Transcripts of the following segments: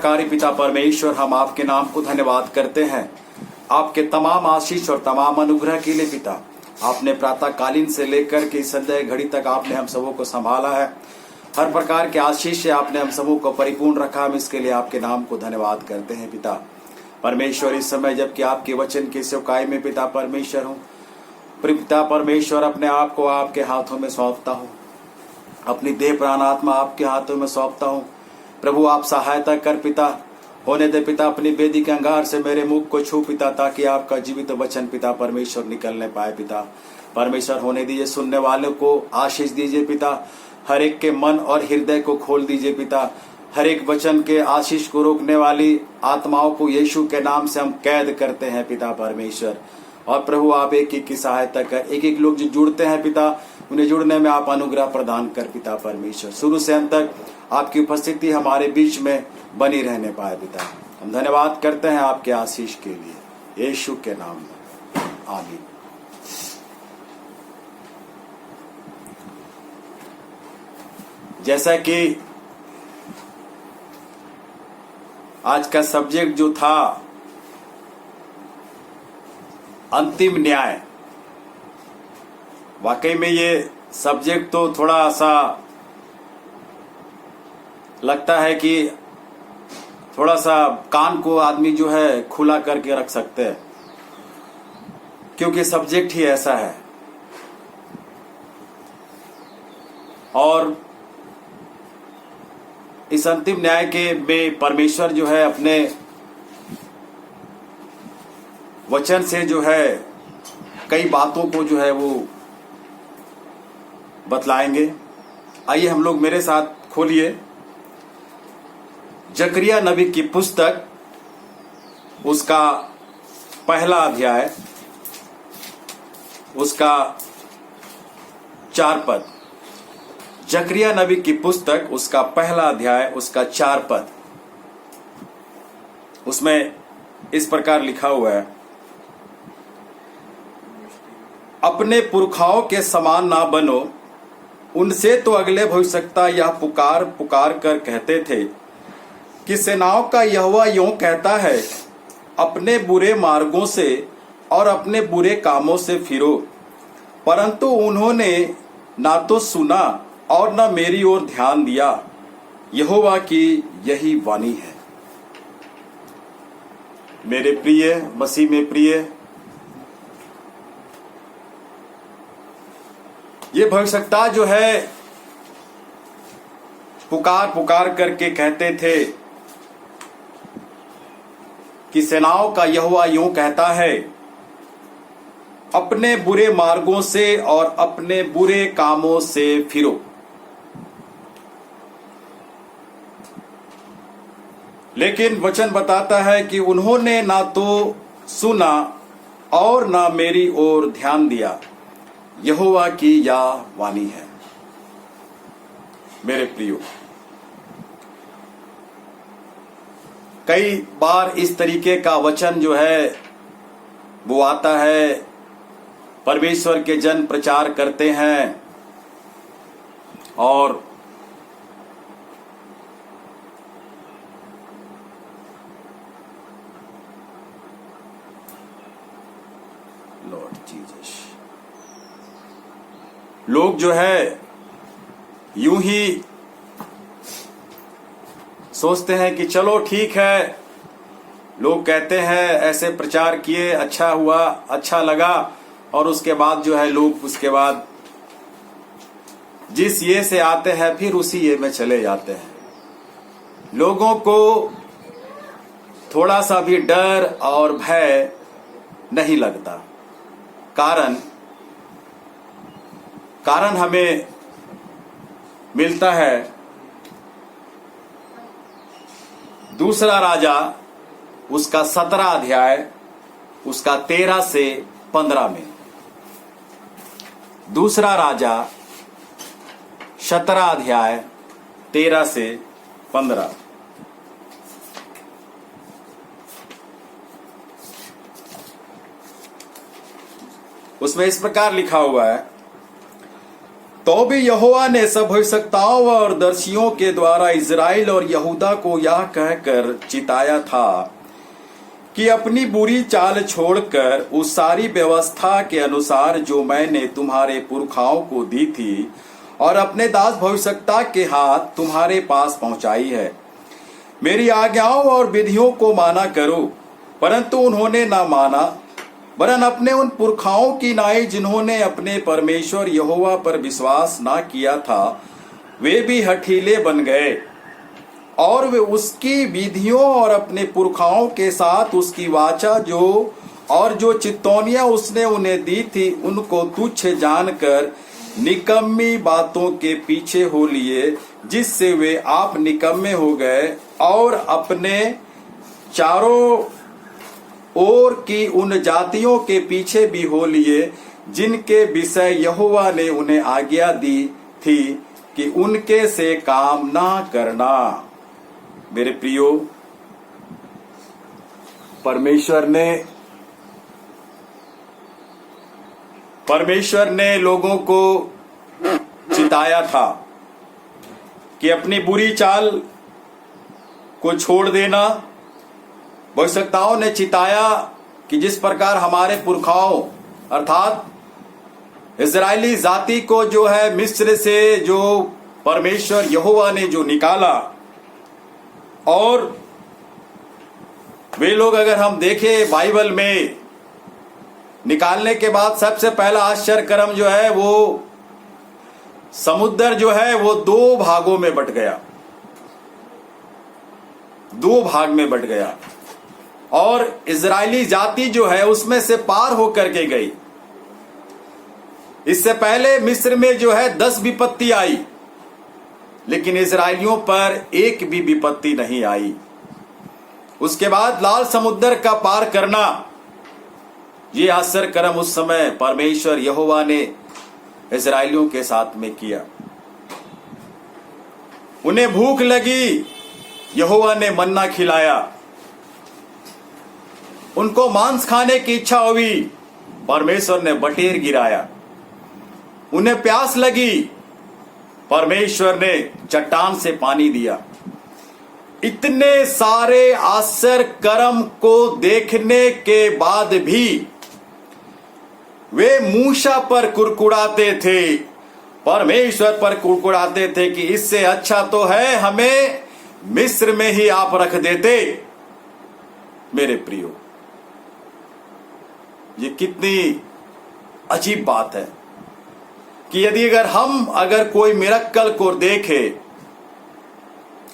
दयाकारी पिता परमेश्वर, हम आपके नाम को धन्यवाद करते हैं आपके तमाम आशीष और तमाम अनुग्रह के लिए। पिता, आपने प्रातःकालीन से लेकर के संध्या घड़ी तक आपने हम सबों को संभाला है। हर प्रकार के आशीष से आपने हम सबों को परिपूर्ण रखा। हम इसके लिए आपके नाम को धन्यवाद करते हैं पिता परमेश्वर। इस समय जबकि आपके वचन की सेवकाई में पिता परमेश्वर हूँ, पिता परमेश्वर अपने आप को आपके हाथों में सौंपता हूँ, अपनी देह प्राण आत्मा आपके हाथों में सौंपता हूँ। प्रभु आप सहायता कर पिता, होने दे पिता अपनी वेदी के अंगार से मेरे मुख को छू पिता, ताकि आपका जीवित वचन पिता परमेश्वर निकलने पाए। पिता परमेश्वर होने दीजिए, सुनने वालों को आशीष दीजिए पिता, हर एक के मन और हृदय को खोल दीजिए पिता। हर एक वचन के आशीष को रोकने वाली आत्माओं को यीशु के नाम से हम कैद करते हैं पिता परमेश्वर। और प्रभु आप एक एक की सहायता कर, एक एक लोग जो जुड़ते हैं पिता, उन्हें जुड़ने में आप अनुग्रह प्रदान कर पिता परमेश्वर। शुरू से अंत तक आपकी उपस्थिति हमारे बीच में बनी रहने पाए पिता। हम धन्यवाद करते हैं आपके आशीष के लिए, यीशु के नाम में, आमीन। जैसा कि आज का सब्जेक्ट जो था अंतिम न्याय, वाकई में ये सब्जेक्ट तो थोड़ा सा लगता है कि थोड़ा सा कान को आदमी जो है खुला करके रख सकते हैं, क्योंकि सब्जेक्ट ही ऐसा है। और इस अंतिम न्याय के में परमेश्वर जो है अपने वचन से जो है कई बातों को जो है वो बतलाएंगे। आइए हम लोग मेरे साथ खोलिए जकरिया नबी की पुस्तक, उसका पहला अध्याय, उसका 4 पद। जकरिया नबी की पुस्तक, उसका पहला अध्याय, उसका 4 पद। उसमें इस प्रकार लिखा हुआ है, अपने पुरखाओं के समान ना बनो, उनसे तो अगले भविष्यवक्ता यह पुकार पुकार कर कहते थे कि सेनाओं का यहोवा यूं कहता है, अपने बुरे मार्गों से और अपने बुरे कामों से फिरो। परंतु उन्होंने ना तो सुना और न मेरी ओर ध्यान दिया। यहोवा की यही वाणी है। मेरे प्रिय, मसीह में प्रिय, ये भविष्यवक्ता जो है पुकार पुकार करके कहते थे कि सेनाओं का यहोवा यूं कहता है, अपने बुरे मार्गों से और अपने बुरे कामों से फिरो। लेकिन वचन बताता है कि उन्होंने ना तो सुना और ना मेरी ओर ध्यान दिया। यहोवा की यह वाणी है। मेरे प्रियो, कई बार इस तरीके का वचन जो है वो आता है, परमेश्वर के जन प्रचार करते हैं और लॉर्ड जीसस, लोग जो है यूं ही सोचते हैं कि चलो ठीक है, लोग कहते हैं ऐसे प्रचार किए, अच्छा हुआ, अच्छा लगा, और उसके बाद जो है लोग उसके बाद जिस ये से आते हैं फिर उसी ये में चले जाते हैं। लोगों को थोड़ा सा भी डर और भय नहीं लगता। कारण हमें मिलता है दूसरा राजा, उसका 17 अध्याय, उसका 13 से 15 में। दूसरा राजा 17 अध्याय 13 से 15। उसमें इस प्रकार लिखा हुआ है, तो भी यहोवा ने सब भविष्यवक्ताओं और दर्शियों के द्वारा इजराइल और यहूदा को यह कहकर चिताया था कि अपनी बुरी चाल छोड़कर उस सारी व्यवस्था के अनुसार जो मैंने तुम्हारे पुरखाओं को दी थी और अपने दास भविष्यवक्ता के हाथ तुम्हारे पास पहुंचाई है, मेरी आज्ञाओं और विधियों को माना करो। परंतु उन्होंने न माना, वरन अपने उन पुरखाओं की नाई जिन्होंने अपने परमेश्वर यहोवा पर विश्वास ना किया था, वे भी हठीले बन गए और वे उसकी विधियों और अपने पुरखाओं के साथ उसकी वाचा जो चितौनियां उसने उन्हें दी थी उनको तुच्छ जानकर निकम्मी बातों के पीछे हो लिए, जिससे वे आप निकम्मे हो गए और अपने चारों ओर की उन जातियों के पीछे भी हो लिए जिनके विषय यहोवा ने उन्हें आज्ञा दी थी कि उनके से काम ना करना। मेरे प्रियो, परमेश्वर ने लोगों को चिताया था कि अपनी बुरी चाल को छोड़ देना। भविष्यवक्ताओं ने चिताया कि जिस प्रकार हमारे पुरखाओं अर्थात इजरायली जाति को जो है मिस्र से जो परमेश्वर यहोवा ने जो निकाला, और वे लोग अगर हम देखें बाइबल में निकालने के बाद सबसे पहला आश्चर्य कर्म जो है वो समुद्र जो है वो दो भागों में बट गया, दो भाग में बट गया और इजरायली जाति जो है उसमें से पार होकर के गई। इससे पहले मिस्र में जो है 10 विपत्ति आई, लेकिन इजरायलियों पर एक भी विपत्ति नहीं आई। उसके बाद लाल समुद्र का पार करना, ये आश्चर्य कर्म उस समय परमेश्वर यहोवा ने इजरायलियों के साथ में किया। उन्हें भूख लगी, यहोवा ने मन्ना खिलाया। उनको मांस खाने की इच्छा हुई, परमेश्वर ने बटेर गिराया। उन्हें प्यास लगी, परमेश्वर ने चट्टान से पानी दिया। इतने सारे आश्चर्य कर्म को देखने के बाद भी वे मूसा पर कुड़कुड़ाते थे, परमेश्वर पर कुड़कुड़ाते थे कि इससे अच्छा तो है हमें मिस्र में ही आप रख देते। मेरे प्रियो, ये कितनी अजीब बात है कि यदि अगर कोई मिरेकल को देखे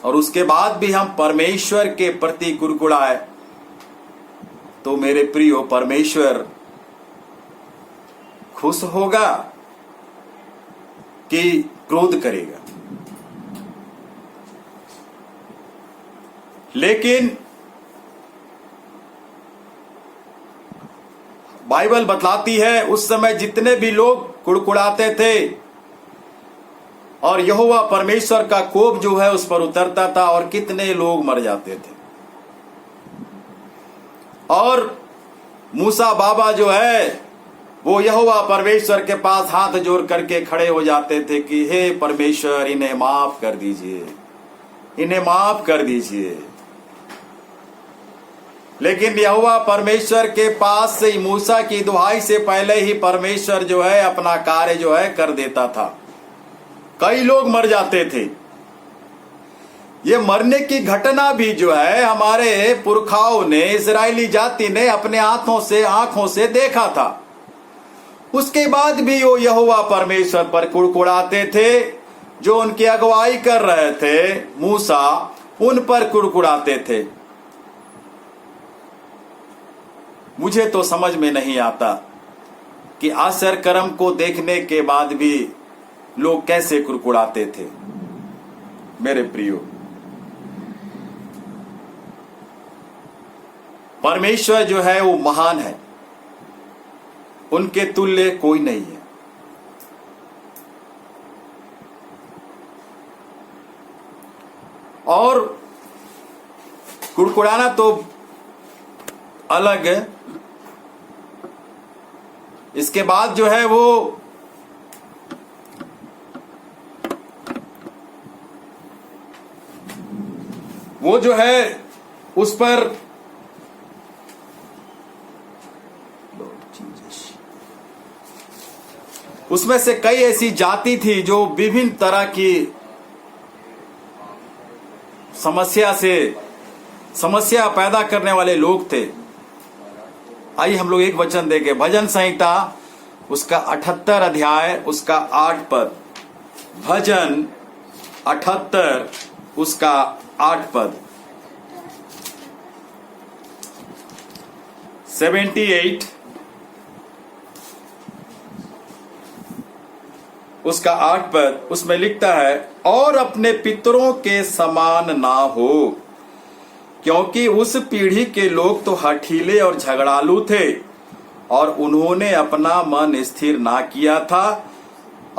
और उसके बाद भी हम परमेश्वर के प्रति कुड़कुड़ाए, तो मेरे प्रियो परमेश्वर खुश होगा कि क्रोध करेगा। लेकिन बाइबल बतलाती है उस समय जितने भी लोग कुड़कुड़ाते थे और यहोवा परमेश्वर का कोप जो है उस पर उतरता था और कितने लोग मर जाते थे। और मूसा बाबा जो है वो यहोवा परमेश्वर के पास हाथ जोड़ करके खड़े हो जाते थे कि हे परमेश्वर, इन्हें माफ कर दीजिए, इन्हें माफ कर दीजिए। लेकिन यहोवा परमेश्वर के पास से मूसा की दुहाई से पहले ही परमेश्वर जो है अपना कार्य जो है कर देता था। कई लोग मर जाते थे। ये मरने की घटना भी जो है हमारे पुरखाओं ने, इजरायली जाति ने अपने आंखों से देखा था। उसके बाद भी वो यहोवा परमेश्वर पर कुड़कुड़ाते थे। जो उनकी अगुवाई कर रहे थे मूसा, उन पर कुड़कुड़ाते थे। मुझे तो समझ में नहीं आता कि आश्चर्य कर्म को देखने के बाद भी लोग कैसे कुड़कुड़ाते थे। मेरे प्रियो, परमेश्वर जो है वो महान है, उनके तुल्य कोई नहीं है। और कुड़कुड़ाना तो अलग है, इसके बाद जो है वो वो जो है उस पर उसमें से कई ऐसी जाति थी जो विभिन्न तरह की समस्या पैदा करने वाले लोग थे। आइए हम लोग एक वचन देखें, भजन संहिता उसका 78 अध्याय उसका 8 पद। भजन 78 उसका 8 पद। 78 उसका 8 पद, उसमें लिखता है, और अपने पितरों के समान ना हो, क्योंकि उस पीढ़ी के लोग तो हठीले और झगड़ालू थे और उन्होंने अपना मन स्थिर ना किया था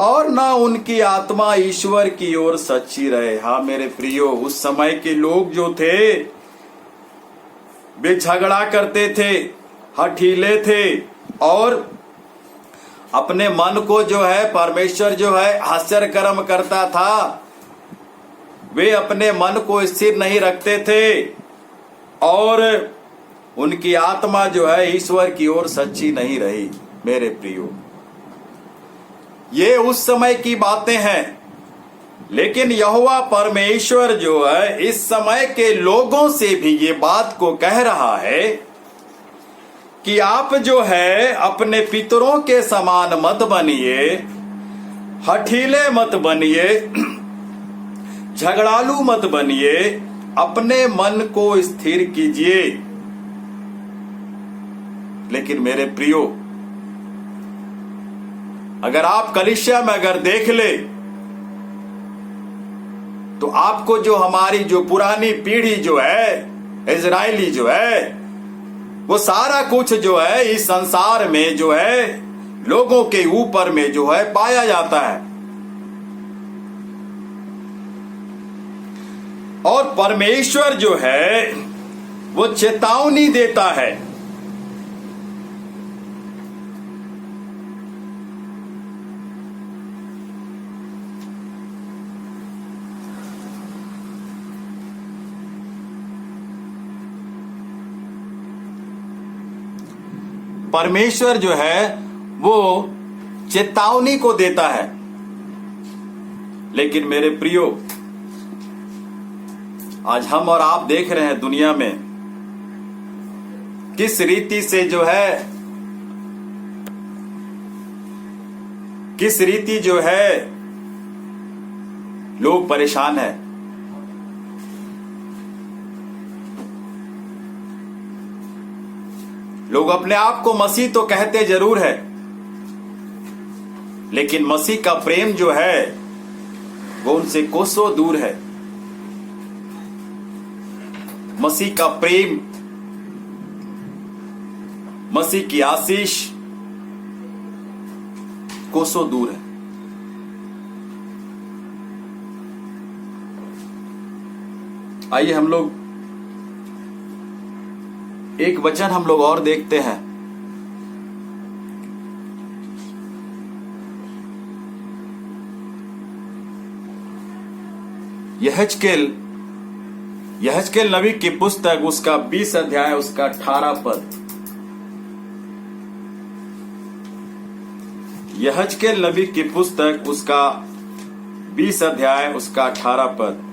और ना उनकी आत्मा ईश्वर की ओर सच्ची रहे। हाँ मेरे प्रियो, उस समय के लोग जो थे वे झगड़ा करते थे, हठीले थे और अपने मन को जो है परमेश्वर जो है आश्चर्य कर्म करता था। वे अपने मन को स्थिर नहीं रखते थे और उनकी आत्मा जो है ईश्वर की ओर सच्ची नहीं रही। मेरे प्रियो, ये उस समय की बातें हैं, लेकिन यहोवा परमेश्वर जो है इस समय के लोगों से भी ये बात को कह रहा है कि आप जो है अपने पितरों के समान मत बनिए, हठीले मत बनिए, झगड़ालू मत बनिए, अपने मन को स्थिर कीजिए। लेकिन मेरे प्रियो, अगर आप कलीसिया में अगर देख ले तो आपको जो हमारी जो पुरानी पीढ़ी जो है इजरायली जो है वो सारा कुछ जो है इस संसार में जो है लोगों के ऊपर में जो है पाया जाता है। और परमेश्वर जो है वो चेतावनी देता है। परमेश्वर जो है वो चेतावनी को देता है। लेकिन मेरे प्रियो, आज हम और आप देख रहे हैं दुनिया में किस रीति से जो है लोग परेशान हैं। लोग अपने आप को मसीह तो कहते जरूर है, लेकिन मसीह का प्रेम जो है वो उनसे कोसों दूर है। मसीह का प्रेम, मसीह की आशीष कोसों दूर है। आइए हम लोग एक वचन हम लोग और देखते हैं। यहेजकेल नबी की पुस्तक उसका 20 अध्याय उसका 18 पद। यहेजकेल नबी की पुस्तक उसका 20 अध्याय उसका 18 पद।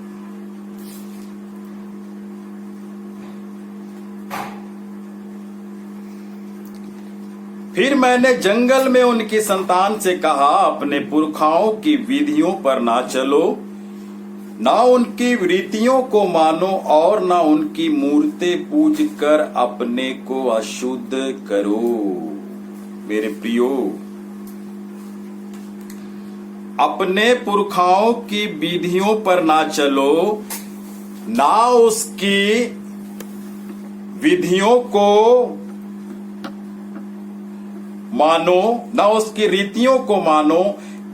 फिर मैंने जंगल में उनकी संतान से कहा, अपने पुरखाओं की विधियों पर ना चलो, ना उनकी रीतियों को मानो और ना उनकी मूर्तें पूज कर अपने को अशुद्ध करो। मेरे प्रियो, अपने पुरखाओं की विधियों पर ना चलो, ना उसकी विधियों को मानो, ना उसकी रीतियों को मानो,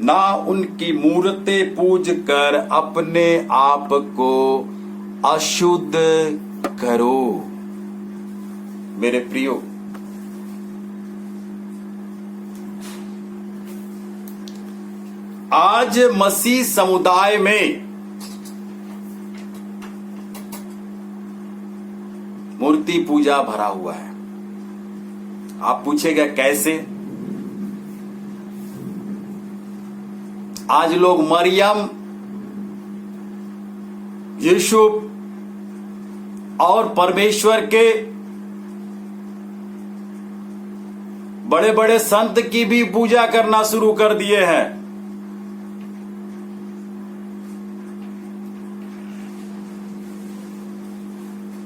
ना उनकी मूर्तें पूज कर अपने आप को अशुद्ध करो। मेरे प्रियो, आज मसीह समुदाय में मूर्ति पूजा भरा हुआ है। आप पूछेगा कैसे? आज लोग मरियम, यीशु और परमेश्वर के बड़े बड़े संत की भी पूजा करना शुरू कर दिए हैं।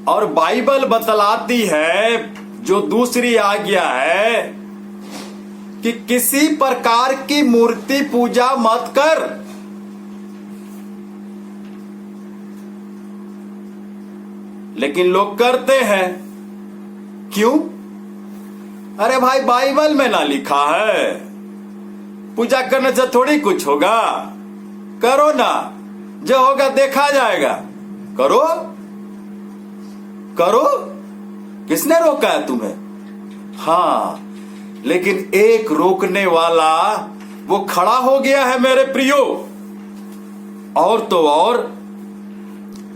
और बाइबल बतलाती है, जो दूसरी आज्ञा है, कि किसी प्रकार की मूर्ति पूजा मत कर। लेकिन लोग करते हैं। क्यों? अरे भाई, बाइबल में ना लिखा है पूजा करने से थोड़ी कुछ होगा। करो ना, जो होगा देखा जाएगा। करो करो, किसने रोका है तुम्हें? हाँ, लेकिन एक रोकने वाला वो खड़ा हो गया है मेरे प्रियो। और तो और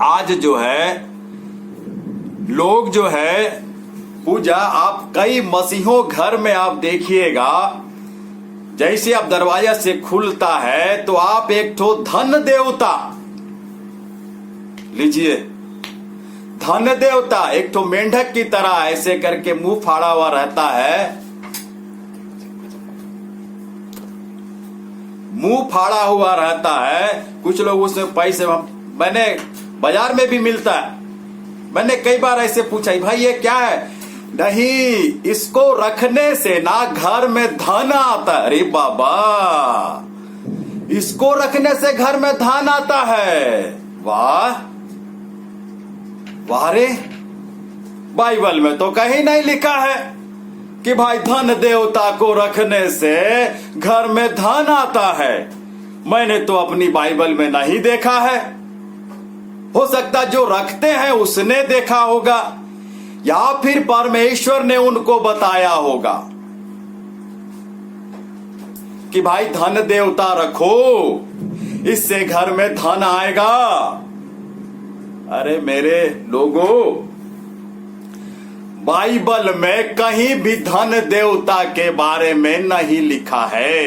आज जो है लोग जो है पूजा, आप कई मसीहों घर में आप देखिएगा, जैसे आप दरवाजा से खुलता है तो आप एक ठो धन देवता लीजिए। धन देवता एक ठो मेंढक की तरह ऐसे करके मुंह फाड़ा हुआ रहता है, मुंह फाड़ा हुआ रहता है। कुछ लोग उसमें पैसे, मैंने बाजार में भी मिलता है, मैंने कई बार ऐसे पूछा, भाई ये क्या है? नहीं, इसको रखने से ना घर में धन आता। अरे बाबा, इसको रखने से घर में धन आता है? वाह वाह रे, बाइबल में तो कहीं नहीं लिखा है कि भाई धन देवता को रखने से घर में धन आता है। मैंने तो अपनी बाइबल में नहीं देखा है। हो सकता जो रखते हैं उसने देखा होगा, या फिर परमेश्वर ने उनको बताया होगा कि भाई धन देवता रखो, इससे घर में धन आएगा। अरे मेरे लोगों, बाइबल में कहीं भी धन देवता के बारे में नहीं लिखा है।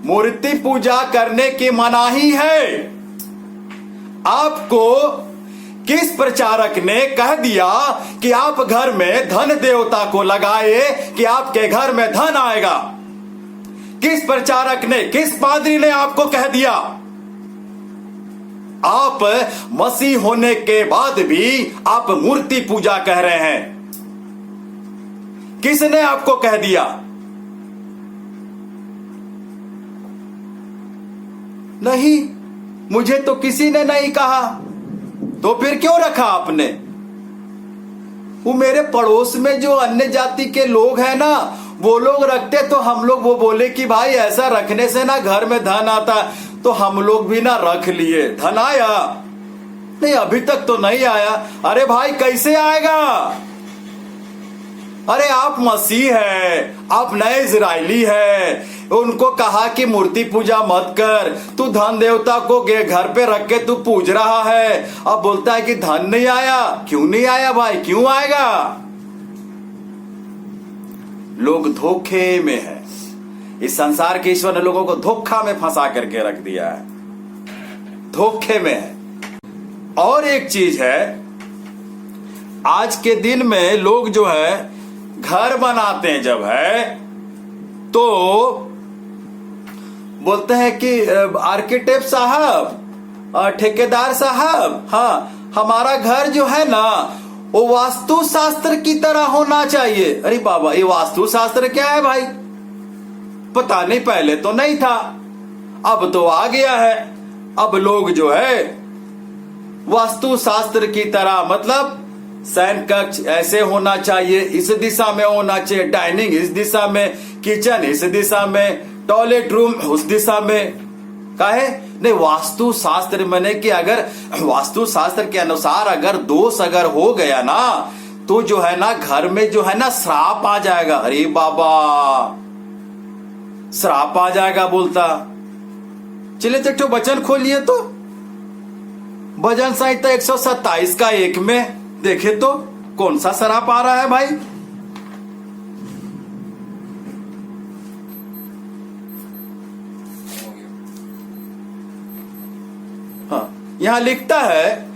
मूर्ति पूजा करने की मनाही है। आपको किस प्रचारक ने कह दिया कि आप घर में धन देवता को लगाए कि आपके घर में धन आएगा? किस प्रचारक ने, किस पादरी ने आपको कह दिया? आप मसीह होने के बाद भी आप मूर्ति पूजा कह रहे हैं। किसने आपको कह दिया? नहीं, मुझे तो किसी ने नहीं कहा। तो फिर क्यों रखा आपने? वो मेरे पड़ोस में जो अन्य जाति के लोग हैं ना, वो लोग रखते, तो हम लोग वो बोले कि भाई ऐसा रखने से ना घर में धन आता, तो हम लोग भी ना रख लिए। धन आया? नहीं, अभी तक तो नहीं आया। अरे भाई, कैसे आएगा? अरे आप मसीह है, आप नए इजराइली है, उनको कहा कि मूर्ति पूजा मत कर, तू धन देवता को घर पे रख के तू पूज रहा है। अब बोलता है कि धन नहीं आया। क्यों नहीं आया भाई? क्यों आएगा? लोग धोखे में है। इस संसार के ईश्वर ने लोगों को धोखा में फंसा करके रख दिया है, धोखे में है। और एक चीज है, आज के दिन में लोग जो है घर बनाते हैं जब है, तो बोलते हैं कि आर्किटेक्ट साहब, ठेकेदार साहब, हाँ हमारा घर जो है ना वो वास्तु शास्त्र की तरह होना चाहिए। अरे बाबा, ये वास्तु शास्त्र क्या है भाई? पता नहीं, पहले तो नहीं था, अब तो आ गया है। अब लोग जो है वास्तु शास्त्र की तरह, मतलब शयन कक्ष ऐसे होना चाहिए, इस दिशा में होना चाहिए, डाइनिंग इस दिशा में, किचन इस दिशा में, टॉयलेट रूम उस दिशा में। काहे? नहीं, वास्तु शास्त्र माने कि अगर वास्तु शास्त्र के अनुसार अगर दोष अगर हो गया ना, तो जो है ना घर में जो है ना श्राप आ जाएगा। अरे बाबा, श्राप आ जाएगा बोलता। चले तो वचन खोलिए तो, भजन संहिता 127 का 1 में देखे तो कौन सा शराब आ रहा है भाई। हाँ, यहां लिखता है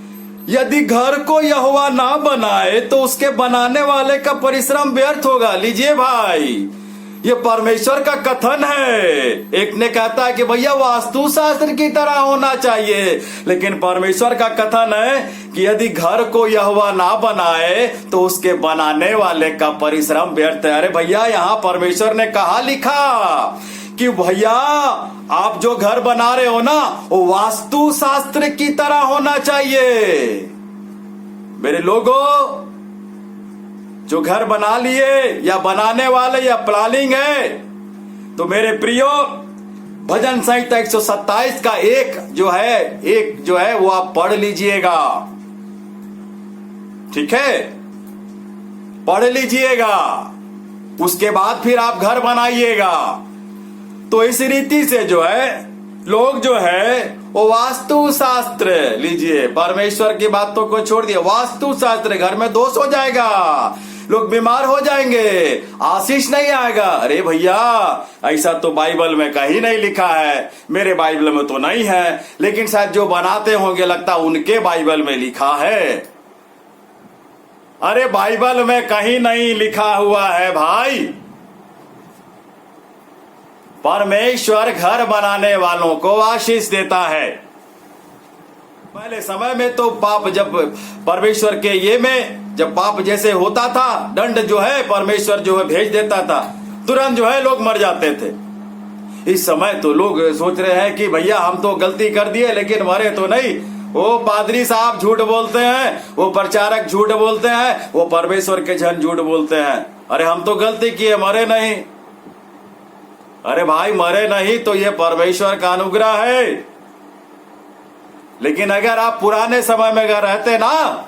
यदि घर को यहोवा ना बनाए तो उसके बनाने वाले का परिश्रम व्यर्थ होगा। लीजिए भाई, ये परमेश्वर का कथन है। एक ने कहता है कि भैया वास्तु शास्त्र की तरह होना चाहिए, लेकिन परमेश्वर का कथन है कि यदि घर को यहोवा ना बनाए तो उसके बनाने वाले का परिश्रम व्यर्थ है। अरे भैया, यहाँ परमेश्वर ने कहा लिखा कि भैया आप जो घर बना रहे हो ना वो वास्तु शास्त्र की तरह होना चाहिए। मेरे लोगों, जो घर बना लिए या बनाने वाले या प्लानिंग है, तो मेरे प्रियो भजन संहिता 127 का एक जो है वो आप पढ़ लीजिएगा। ठीक है, पढ़ लीजिएगा, उसके बाद फिर आप घर बनाइएगा। तो इस रीति से जो है लोग जो है वो वास्तु शास्त्र, लीजिए परमेश्वर की बातों को छोड़ दिए, वास्तु शास्त्र, घर में दोष हो जाएगा, लोग बीमार हो जाएंगे, आशीष नहीं आएगा। अरे भैया, ऐसा तो बाइबल में कहीं नहीं लिखा है, मेरे बाइबल में तो नहीं है, लेकिन शायद जो बनाते होंगे लगता उनके बाइबल में लिखा है। अरे बाइबल में कहीं नहीं लिखा हुआ है भाई। परमेश्वर घर बनाने वालों को आशीष देता है। पहले समय में तो पाप, जब परमेश्वर के ये में जब पाप जैसे होता था, दंड जो है परमेश्वर जो है भेज देता था, तुरंत जो है लोग मर जाते थे। इस समय तो लोग सोच रहे हैं कि भैया हम तो गलती कर दिए लेकिन मरे तो नहीं। वो पादरी साहब झूठ बोलते हैं, वो प्रचारक झूठ बोलते हैं, वो परमेश्वर के जन झूठ बोलते हैं। अरे हम तो गलती किए, मरे नहीं। अरे भाई, मरे नहीं तो ये परमेश्वर का अनुग्रह है। लेकिन अगर आप पुराने समय में अगर रहते ना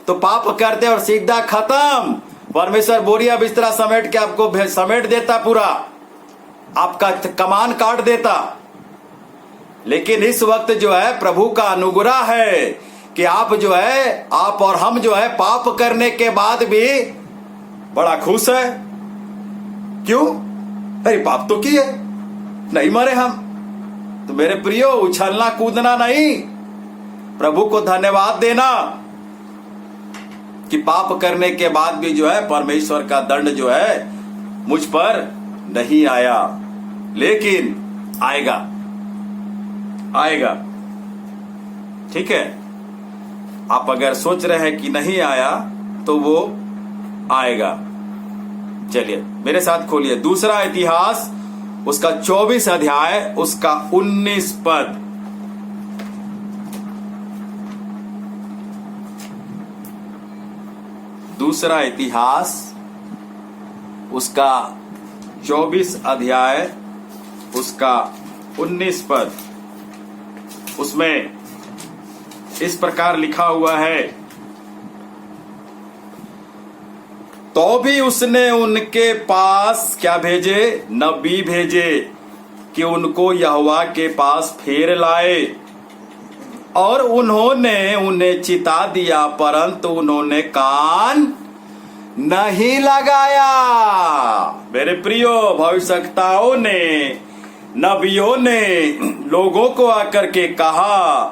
तो पाप करते और सीधा खत्म। परमेश्वर बोरिया बिस्तरा समेट के आपको समेट देता, पूरा आपका कमान काट देता। लेकिन इस वक्त जो है प्रभु का अनुग्रह है कि आप जो है, आप और हम जो है पाप करने के बाद भी बड़ा खुश है। क्यों? अरे पाप तो किए, नहीं मरे हम। तो मेरे प्रियो, उछलना कूदना नहीं, प्रभु को धन्यवाद देना कि पाप करने के बाद भी जो है परमेश्वर का दंड जो है मुझ पर नहीं आया, लेकिन आएगा, आएगा। ठीक है, आप अगर सोच रहे हैं कि नहीं आया तो वो आएगा। चलिए मेरे साथ खोलिए दूसरा इतिहास, उसका 24 अध्याय, उसका 19 पद। दूसरा इतिहास उसका 24 अध्याय, उसका 19 पद। उसमें इस प्रकार लिखा हुआ है, तो भी उसने उनके पास क्या भेजे? नबी भेजे कि उनको यहोवा के पास फेर लाए, और उन्होंने उन्हें चिता दिया, परंतु उन्होंने कान नहीं लगाया। मेरे प्रियो, भविष्यवक्ताओं ने, नबियों ने लोगों को आकर के कहा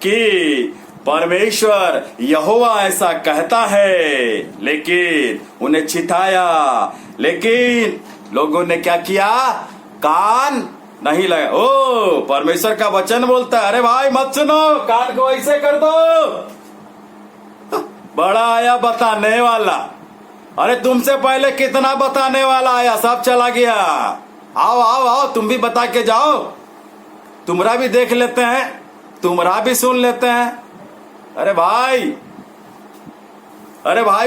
कि परमेश्वर यहोवा ऐसा कहता है, लेकिन उन्हें छिताया। लेकिन लोगों ने क्या किया? कान नहीं लगा। ओ, परमेश्वर का वचन बोलता है, अरे भाई मत सुनो, कान को ऐसे कर दो। बड़ा आया बताने वाला, अरे तुमसे पहले कितना बताने वाला आया, सब चला गया। आओ आओ आओ, तुम भी बता के जाओ, तुम्हारा भी देख लेते हैं, तुम्हारा भी सुन लेते हैं। अरे भाई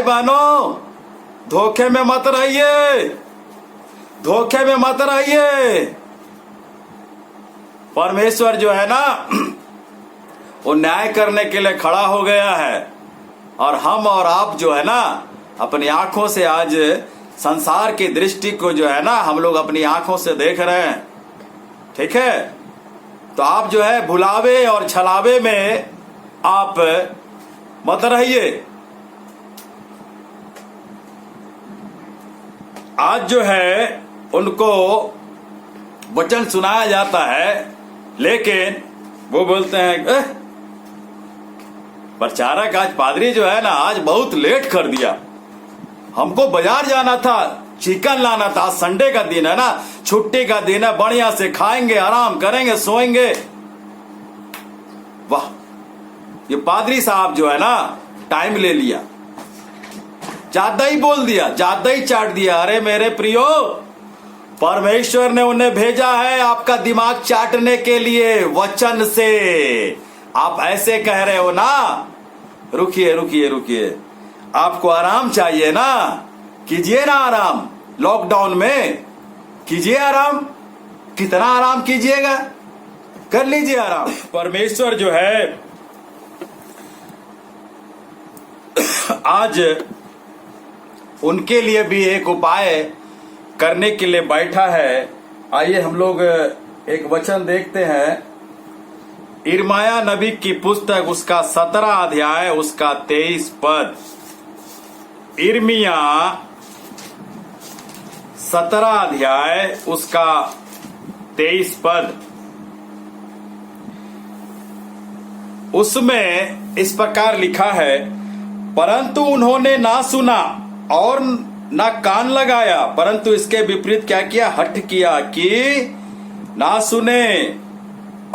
बहनों, धोखे में मत रहिए, धोखे में मत रहिए। परमेश्वर जो है ना वो न्याय करने के लिए खड़ा हो गया है, और हम और आप जो है ना अपनी आंखों से आज संसार की दृष्टि को जो है ना हम लोग अपनी आंखों से देख रहे हैं। ठीक है, तो आप जो है भुलावे और छलावे में आप मत रहिए। आज जो है उनको वचन सुनाया जाता है, लेकिन वो बोलते हैं प्रचारक आज पादरी जो है ना आज बहुत लेट कर दिया, हमको बाजार जाना था, चिकन लाना था, संडे का दिन है ना, छुट्टी का दिन है, बढ़िया से खाएंगे, आराम करेंगे, सोएंगे। वाह, ये पादरी साहब जो है ना टाइम ले लिया, ज्यादा ही बोल दिया, ज्यादा ही चाट दिया। अरे मेरे प्रियो, परमेश्वर ने उन्हें भेजा है आपका दिमाग चाटने के लिए वचन से। आप ऐसे कह रहे हो ना, रुकिए रुकिए रुकिए, आपको आराम चाहिए ना, कीजिए ना आराम, लॉकडाउन में कीजिए आराम। कितना आराम कीजिएगा, कर लीजिए आराम। परमेश्वर जो है आज उनके लिए भी एक उपाय करने के लिए बैठा है। आइए हम लोग एक वचन देखते हैं, इर्माया नबी की पुस्तक उसका 17 अध्याय उसका 23 पद। इर्मिया 17 अध्याय उसका 23 पद। उसमें इस प्रकार लिखा है, परंतु उन्होंने ना सुना और ना कान लगाया, परंतु इसके विपरीत क्या किया, हठ किया कि ना सुने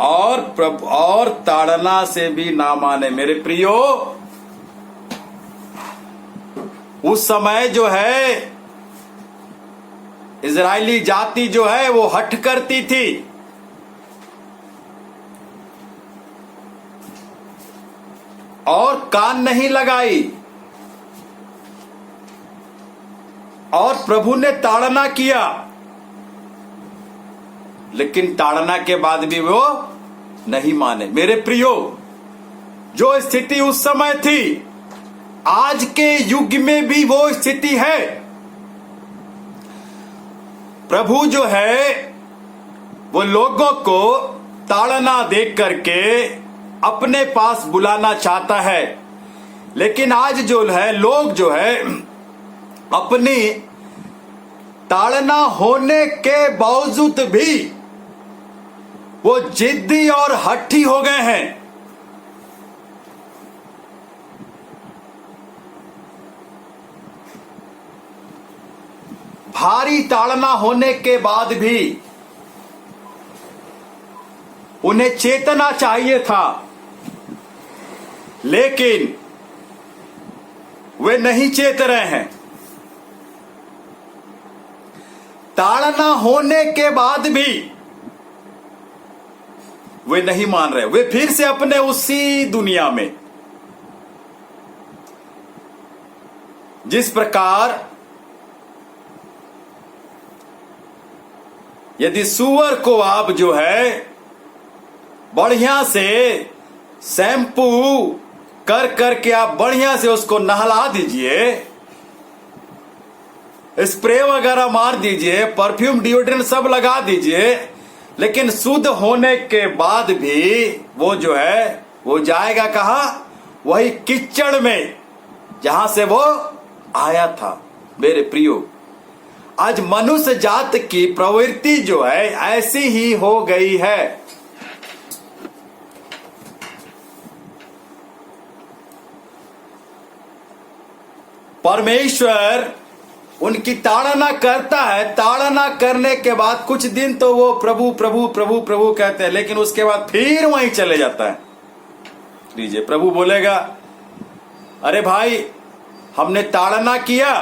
और ताड़ना से भी ना माने। मेरे प्रियो, उस समय जो है इजरायली जाति जो है वो हठ करती थी, और कान नहीं लगाई, और प्रभु ने ताड़ना किया, लेकिन ताड़ना के बाद भी वो नहीं माने। मेरे प्रियो, जो स्थिति उस समय थी आज के युग में भी वो स्थिति है। प्रभु जो है वो लोगों को ताड़ना देख करके अपने पास बुलाना चाहता है, लेकिन आज जो है लोग जो है अपनी ताड़ना होने के बावजूद भी वो जिद्दी और हठी हो गए हैं। भारी ताड़ना होने के बाद भी उन्हें चेतना चाहिए था, लेकिन वे नहीं चेत रहे हैं। ताड़ना होने के बाद भी वे नहीं मान रहे, वे फिर से अपने उसी दुनिया में। जिस प्रकार यदि सुअर को आप जो है बढ़िया से शैम्पू कर करके आप बढ़िया से उसको नहला दीजिए, स्प्रे वगैरह मार दीजिए, परफ्यूम डिओड्रेंट सब लगा दीजिए, लेकिन शुद्ध होने के बाद भी वो जो है वो जाएगा कहां, वही कीचड़ में जहां से वो आया था। मेरे प्रियो, आज मनुष्य जात की प्रवृत्ति जो है ऐसी ही हो गई है। परमेश्वर उनकी ताड़ना करता है, ताड़ना करने के बाद कुछ दिन तो वो प्रभु प्रभु प्रभु प्रभु कहते हैं, लेकिन उसके बाद फिर वहीं चले जाता है। लीजिए, प्रभु बोलेगा, अरे भाई हमने ताड़ना किया,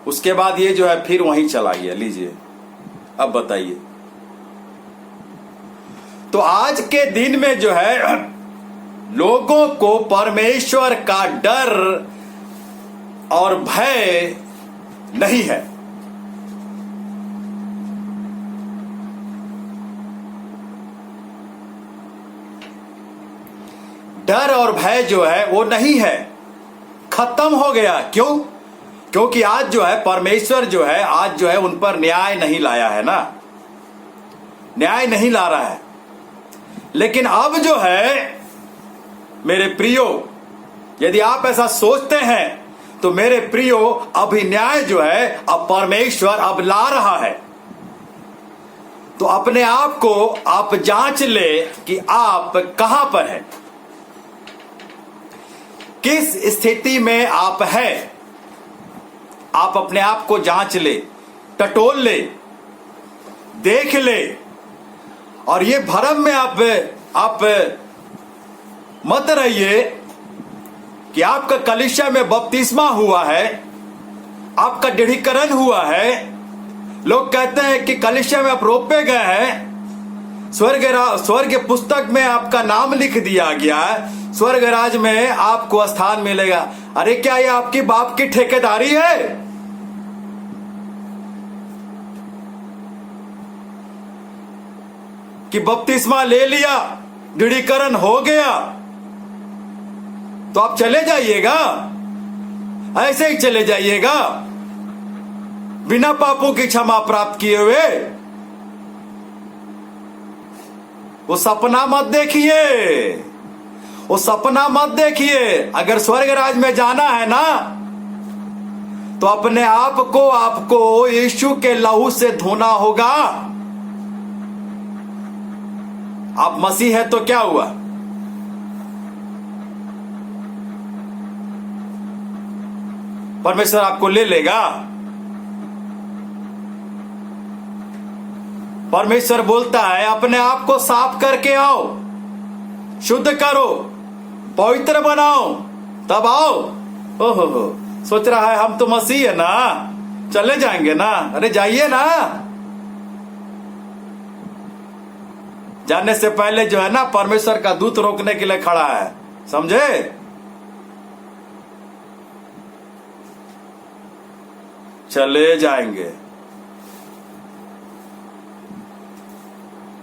उसके बाद ये जो है फिर वहीं चला गया। लीजिए, अब बताइए। तो आज के दिन में जो है लोगों को परमेश्वर का डर और भय नहीं है। डर और भय जो है वो नहीं है, खत्म हो गया। क्यों? क्योंकि आज जो है परमेश्वर जो है आज जो है उन पर न्याय नहीं लाया है ना, न्याय नहीं ला रहा है। लेकिन अब जो है मेरे प्रियो, यदि आप ऐसा सोचते हैं तो मेरे प्रियो अभी न्याय जो है अब परमेश्वर अब ला रहा है। तो अपने आप को आप जांच ले कि आप कहां पर हैं, किस स्थिति में आप हैं। आप अपने आप को जांच ले, टटोल ले, देख ले। और ये भरम में आप मत रहिए कि आपका कलीसिया में बपतिस्मा हुआ है, आपका दृढ़ीकरण हुआ है। लोग कहते हैं कि कलीसिया में आप रोपे गए हैं, स्वर्ग पुस्तक में आपका नाम लिख दिया गया है, स्वर्ग राज में आपको स्थान मिलेगा। अरे क्या ये आपकी बाप की ठेकेदारी है? कि बपतिस्मा ले लिया, दृढ़ीकरण हो गया तो आप चले जाइएगा, ऐसे ही चले जाइएगा बिना पापों की क्षमा प्राप्त किए हुए? वो सपना मत देखिए, वो सपना मत देखिए। अगर स्वर्ग राज में जाना है ना तो अपने आप को आपको यीशु के लहू से धोना होगा। आप मसीह है तो क्या हुआ? परमेश्वर आपको ले लेगा? परमेश्वर बोलता है अपने आप को साफ करके आओ, शुद्ध करो, पवित्र बनाओ, तब आओ। ओहो, सोच रहा है हम तो मसीह है ना, चले जाएंगे ना। अरे जाइए ना। जाने से पहले जो है ना परमेश्वर का दूत रोकने के लिए खड़ा है, समझे? चले जाएंगे।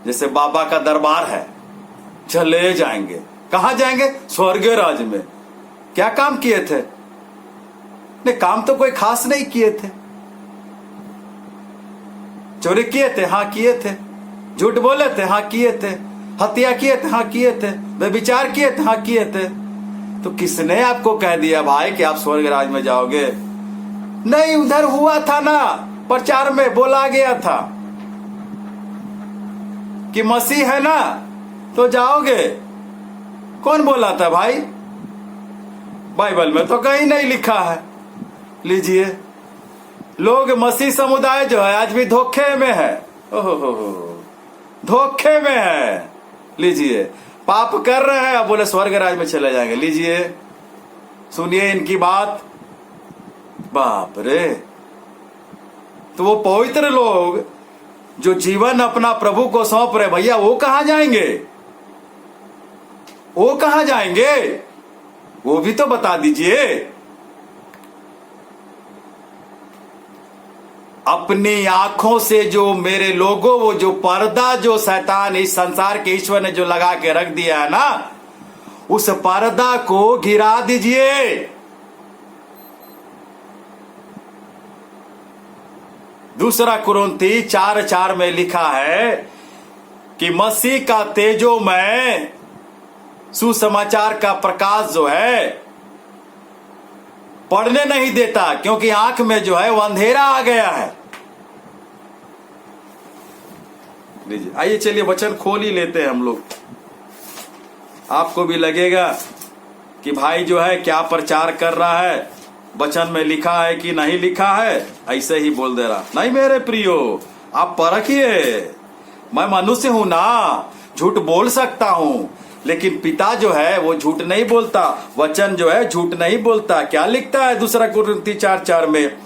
जैसे बाबा का दरबार है, चले जाएंगे। कहां जाएंगे? स्वर्ग राज में। क्या काम किए थे? ने काम तो कोई खास नहीं किए थे। चोरी किए थे? हाँ किए थे। झूठ बोले थे? हाँ किए थे। हत्या किए थे? हाँ किए थे। व्यभिचार किए थे? हाँ किए थे। तो किसने आपको कह दिया भाई कि आप स्वर्ग राज में जाओगे? नहीं, उधर हुआ था ना, प्रचार में बोला गया था कि मसीह है ना तो जाओगे। कौन बोला था भाई? बाइबल में तो कहीं नहीं लिखा है। लीजिए, लोग मसीह समुदाय जो है आज भी धोखे में है। ओहो, धोखे में है। लीजिए, पाप कर रहे हैं, अब बोले स्वर्ग राज में चले जाएंगे। लीजिए, सुनिए इनकी बात। बाप रे। तो वो पवित्र लोग जो जीवन अपना प्रभु को सौंप रहे, भैया वो कहां जाएंगे? वो कहां जाएंगे? वो भी तो बता दीजिए। अपनी आंखों से जो मेरे लोगों, वो जो पर्दा जो शैतान इस संसार के ईश्वर ने जो लगा के रख दिया है ना, उस पर्दा को गिरा दीजिए। दूसरा कुरिन्थी 4:4 में लिखा है कि मसीह का तेजोमय सुसमाचार का प्रकाश जो है पढ़ने नहीं देता, क्योंकि आंख में जो है वो अंधेरा आ गया है। लीजिए, आइए चलिए वचन खोल ही लेते हैं हम लोग। आपको भी लगेगा कि भाई जो है क्या प्रचार कर रहा है, वचन में लिखा है कि नहीं लिखा है, ऐसे ही बोल दे रहा। नहीं मेरे प्रियो, आप परखिए। मैं मनुष्य हूं ना, झूठ बोल सकता हूं, लेकिन पिता जो है वो झूठ नहीं बोलता। वचन जो है झूठ नहीं बोलता। क्या लिखता है दूसरा कुरिन्थी 4:4 में?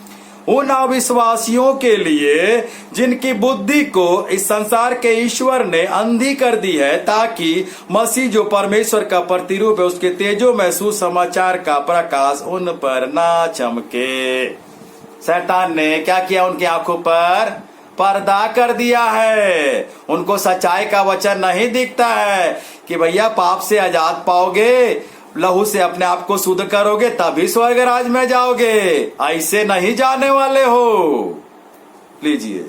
उन अविश्वासियों के लिए जिनकी बुद्धि को इस संसार के ईश्वर ने अंधी कर दी है, ताकि मसीह जो परमेश्वर का प्रतिरूप है उसके तेजो में सुसमाचार का प्रकाश उन पर ना चमके। शैतान ने क्या किया? उनकी आंखों पर पर्दा कर दिया है। उनको सच्चाई का वचन नहीं दिखता है कि भैया पाप से आजाद पाओगे, लहू से अपने आप को शुद्ध करोगे तभी स्वर्ग राज में जाओगे। ऐसे नहीं जाने वाले हो। लीजिए,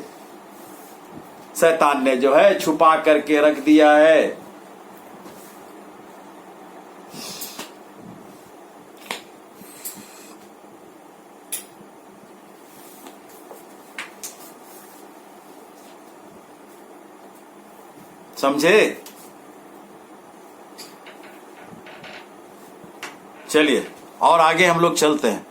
शैतान ने जो है छुपा करके रख दिया है। समझे? चलिए और आगे हम लोग चलते हैं।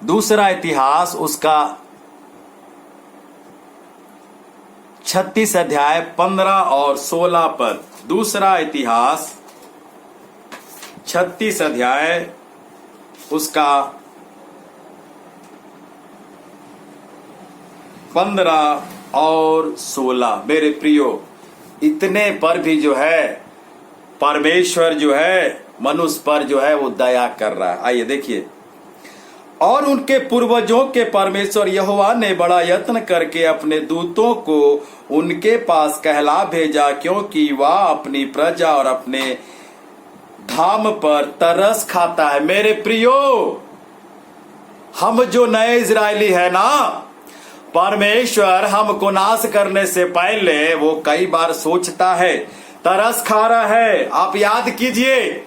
दूसरा इतिहास उसका 36 अध्याय 15 और 16 पर। दूसरा इतिहास 36 अध्याय उसका 15 और 16। मेरे प्रियो, इतने पर भी जो है परमेश्वर जो है मनुष्य पर जो है वो दया कर रहा है। आइए देखिए। और उनके पूर्वजों के परमेश्वर यहोवा ने बड़ा यत्न करके अपने दूतों को उनके पास कहला भेजा, क्योंकि वह अपनी प्रजा और अपने धाम पर तरस खाता है। मेरे प्रियो, हम जो नए इजरायली है ना, परमेश्वर हमको नाश करने से पहले वो कई बार सोचता है, तरस खा रहा है। आप याद कीजिए,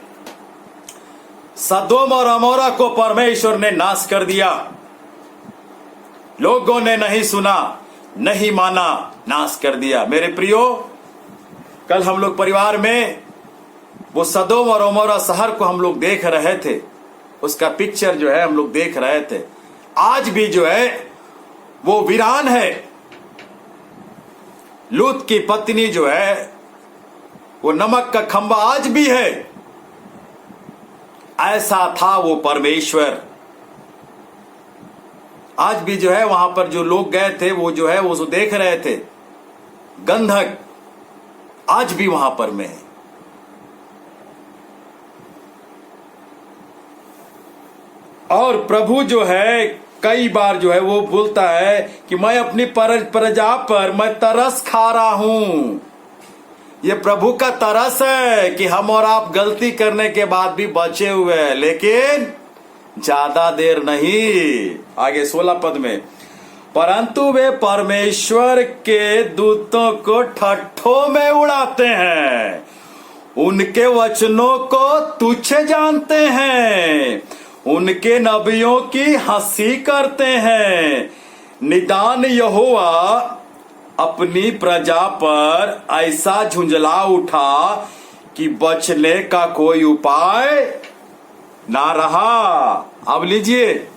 सदोम और अमोरा को परमेश्वर ने नाश कर दिया। लोगों ने नहीं सुना, नहीं माना, नाश कर दिया। मेरे प्रियो, कल हम लोग परिवार में वो सदोम और अमोरा शहर को हम लोग देख रहे थे, उसका पिक्चर जो है हम लोग देख रहे थे। आज भी जो है वो वीरान है। लूत की पत्नी जो है वो नमक का खंबा आज भी है। ऐसा था वो परमेश्वर। आज भी जो है वहां पर जो लोग गए थे वो जो है वो देख रहे थे, गंधक आज भी वहां पर में है। और प्रभु जो है कई बार जो है वो बोलता है कि मैं अपनी प्रजा पर मैं तरस खा रहा हूं। ये प्रभु का तरस है कि हम और आप गलती करने के बाद भी बचे हुए हैं, लेकिन ज्यादा देर नहीं। आगे 16 पद में, परंतु वे परमेश्वर के दूतों को ठट्ठों में उड़ाते हैं, उनके वचनों को तुच्छ जानते हैं, उनके नबियों की हंसी करते हैं। निदान यहोवा अपनी प्रजा पर ऐसा झुंझला उठा कि बचने का कोई उपाय ना रहा। अब लीजिए,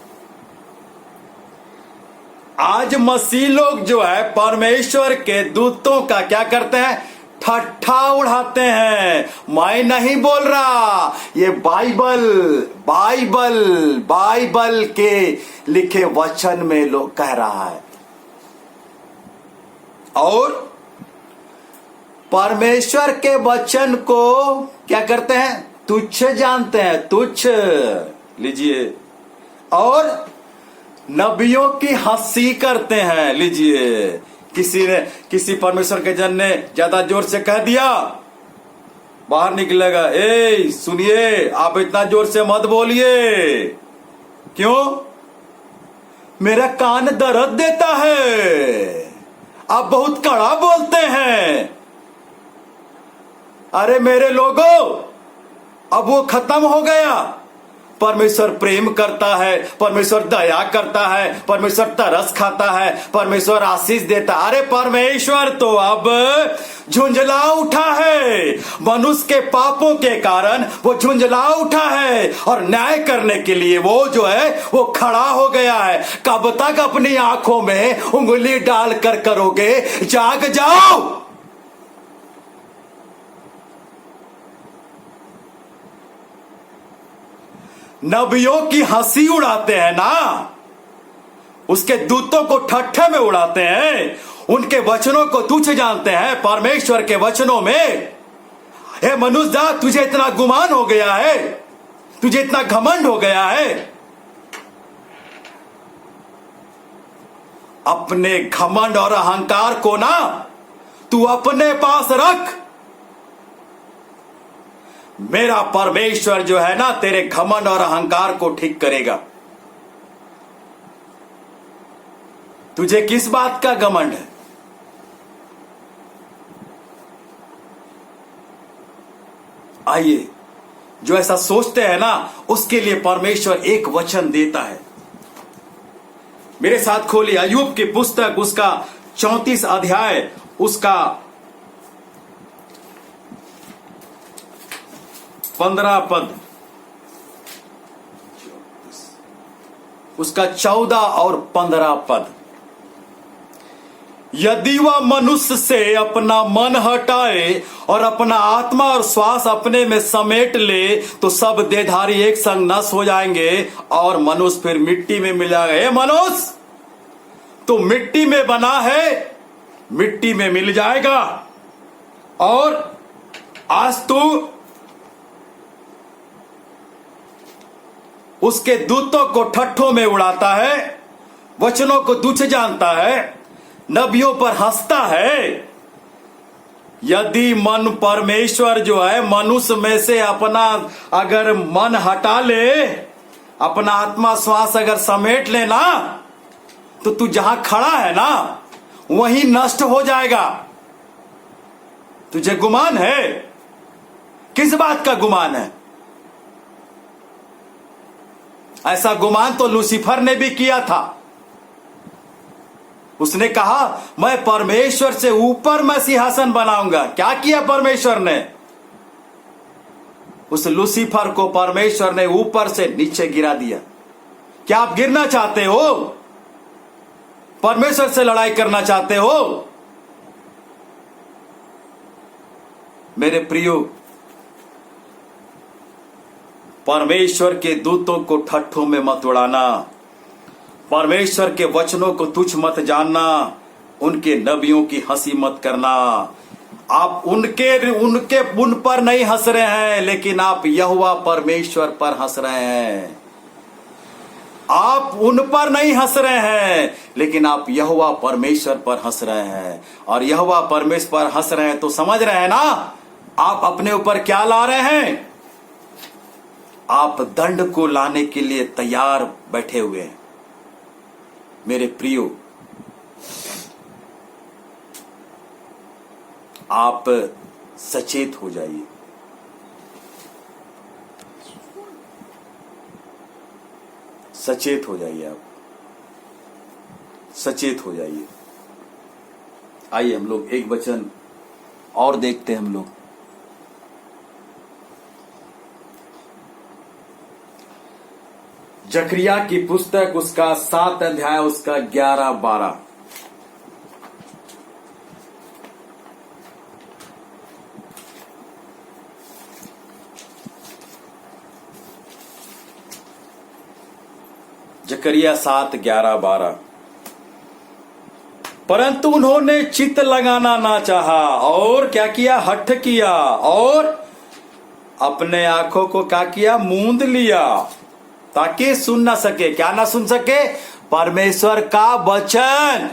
आज मसीह लोग जो है परमेश्वर के दूतों का क्या करते हैं? ठट्ठा उड़ाते हैं। मैं नहीं बोल रहा, ये बाइबल के लिखे वचन में लोग कह रहा है। और परमेश्वर के वचन को क्या करते हैं? तुच्छ जानते हैं, तुच्छ। लीजिए, और नबियों की हंसी करते हैं। लीजिए, किसी परमेश्वर के जन ने ज्यादा जोर से कह दिया, बाहर निकलेगा, ए सुनिए, आप इतना जोर से मत बोलिए। क्यों? मेरा कान दर्द देता है, आप बहुत कड़ा बोलते हैं। अरे मेरे लोगों, अब वो खत्म हो गया। परमेश्वर प्रेम करता है, परमेश्वर दया करता है, परमेश्वर तरस खाता है, परमेश्वर आशीष देता है। अरे परमेश्वर तो अब झुंझला उठा है। मनुष्य के पापों के कारण वो झुंझला उठा है और न्याय करने के लिए वो जो है वो खड़ा हो गया है। कब तक अपनी आंखों में उंगली डालकर करोगे? जाग जाओ। नबियों की हंसी उड़ाते हैं ना, उसके दूतों को ठट्ठे में उड़ाते हैं, उनके वचनों को तुच्छ जानते हैं। परमेश्वर के वचनों में, हे मनुष्य जात, तुझे इतना गुमान हो गया है, तुझे इतना घमंड हो गया है। अपने घमंड और अहंकार को ना तू अपने पास रख। मेरा परमेश्वर जो है ना तेरे घमंड और अहंकार को ठीक करेगा। तुझे किस बात का घमंड है? आइए जो ऐसा सोचते हैं ना, उसके लिए परमेश्वर एक वचन देता है। मेरे साथ खोलिए अय्यूब की पुस्तक, उसका 34 अध्याय, उसका 15 पद, उसका 14 और 15 पद। यदि वह मनुष्य से अपना मन हटाए और अपना आत्मा और श्वास अपने में समेट ले, तो सब देहधारी एक संग नष्ट हो जाएंगे और मनुष्य फिर मिट्टी में मिल जाएगा। हे मनुष्य, तू मिट्टी में बना है, मिट्टी में मिल जाएगा। और आज तू उसके दूतों को ठट्ठों में उड़ाता है, वचनों को तुच्छ जानता है, नबियों पर हंसता है। यदि मन परमेश्वर जो है मनुष्य में से अपना अगर मन हटा ले, अपना आत्मा श्वास अगर समेट लेना, तो तू जहां खड़ा है ना, वहीं नष्ट हो जाएगा। तुझे गुमान है? किस बात का गुमान है? ऐसा गुमान तो लूसीफर ने भी किया था। उसने कहा मैं परमेश्वर से ऊपर मैं सिंहासन बनाऊंगा। क्या किया परमेश्वर ने? उस लूसीफर को परमेश्वर ने ऊपर से नीचे गिरा दिया। क्या आप गिरना चाहते हो? परमेश्वर से लड़ाई करना चाहते हो? मेरे प्रियो, परमेश्वर के दूतों को ठट्ठों में मत उड़ाना, परमेश्वर के वचनों को तुच्छ मत जानना, उनके नबियों की हंसी मत करना। आप उन पर नहीं हंस रहे हैं, लेकिन आप यहोवा परमेश्वर पर हंस रहे हैं। आप उन पर नहीं हंस रहे हैं, लेकिन आप यहोवा परमेश्वर पर हंस रहे हैं। और यहोवा परमेश्वर पर हंस रहे हैं तो समझ रहे हैं ना, आप अपने ऊपर क्या ला रहे हैं? आप दंड को लाने के लिए तैयार बैठे हुए हैं। मेरे प्रियो, आप सचेत हो जाइए। सचेत हो जाइए, आप सचेत हो जाइए। आइए हम लोग एक वचन और देखते हैं। हम लोग जकरिया की पुस्तक, उसका 7 अध्याय, उसका 11-12। जकरिया 7:11-12। परंतु उन्होंने चित्त लगाना ना चाहा और क्या किया? हठ किया और अपने आंखों को क्या किया? मूंद लिया, ताकि सुन ना सके। क्या ना सुन सके? परमेश्वर का वचन।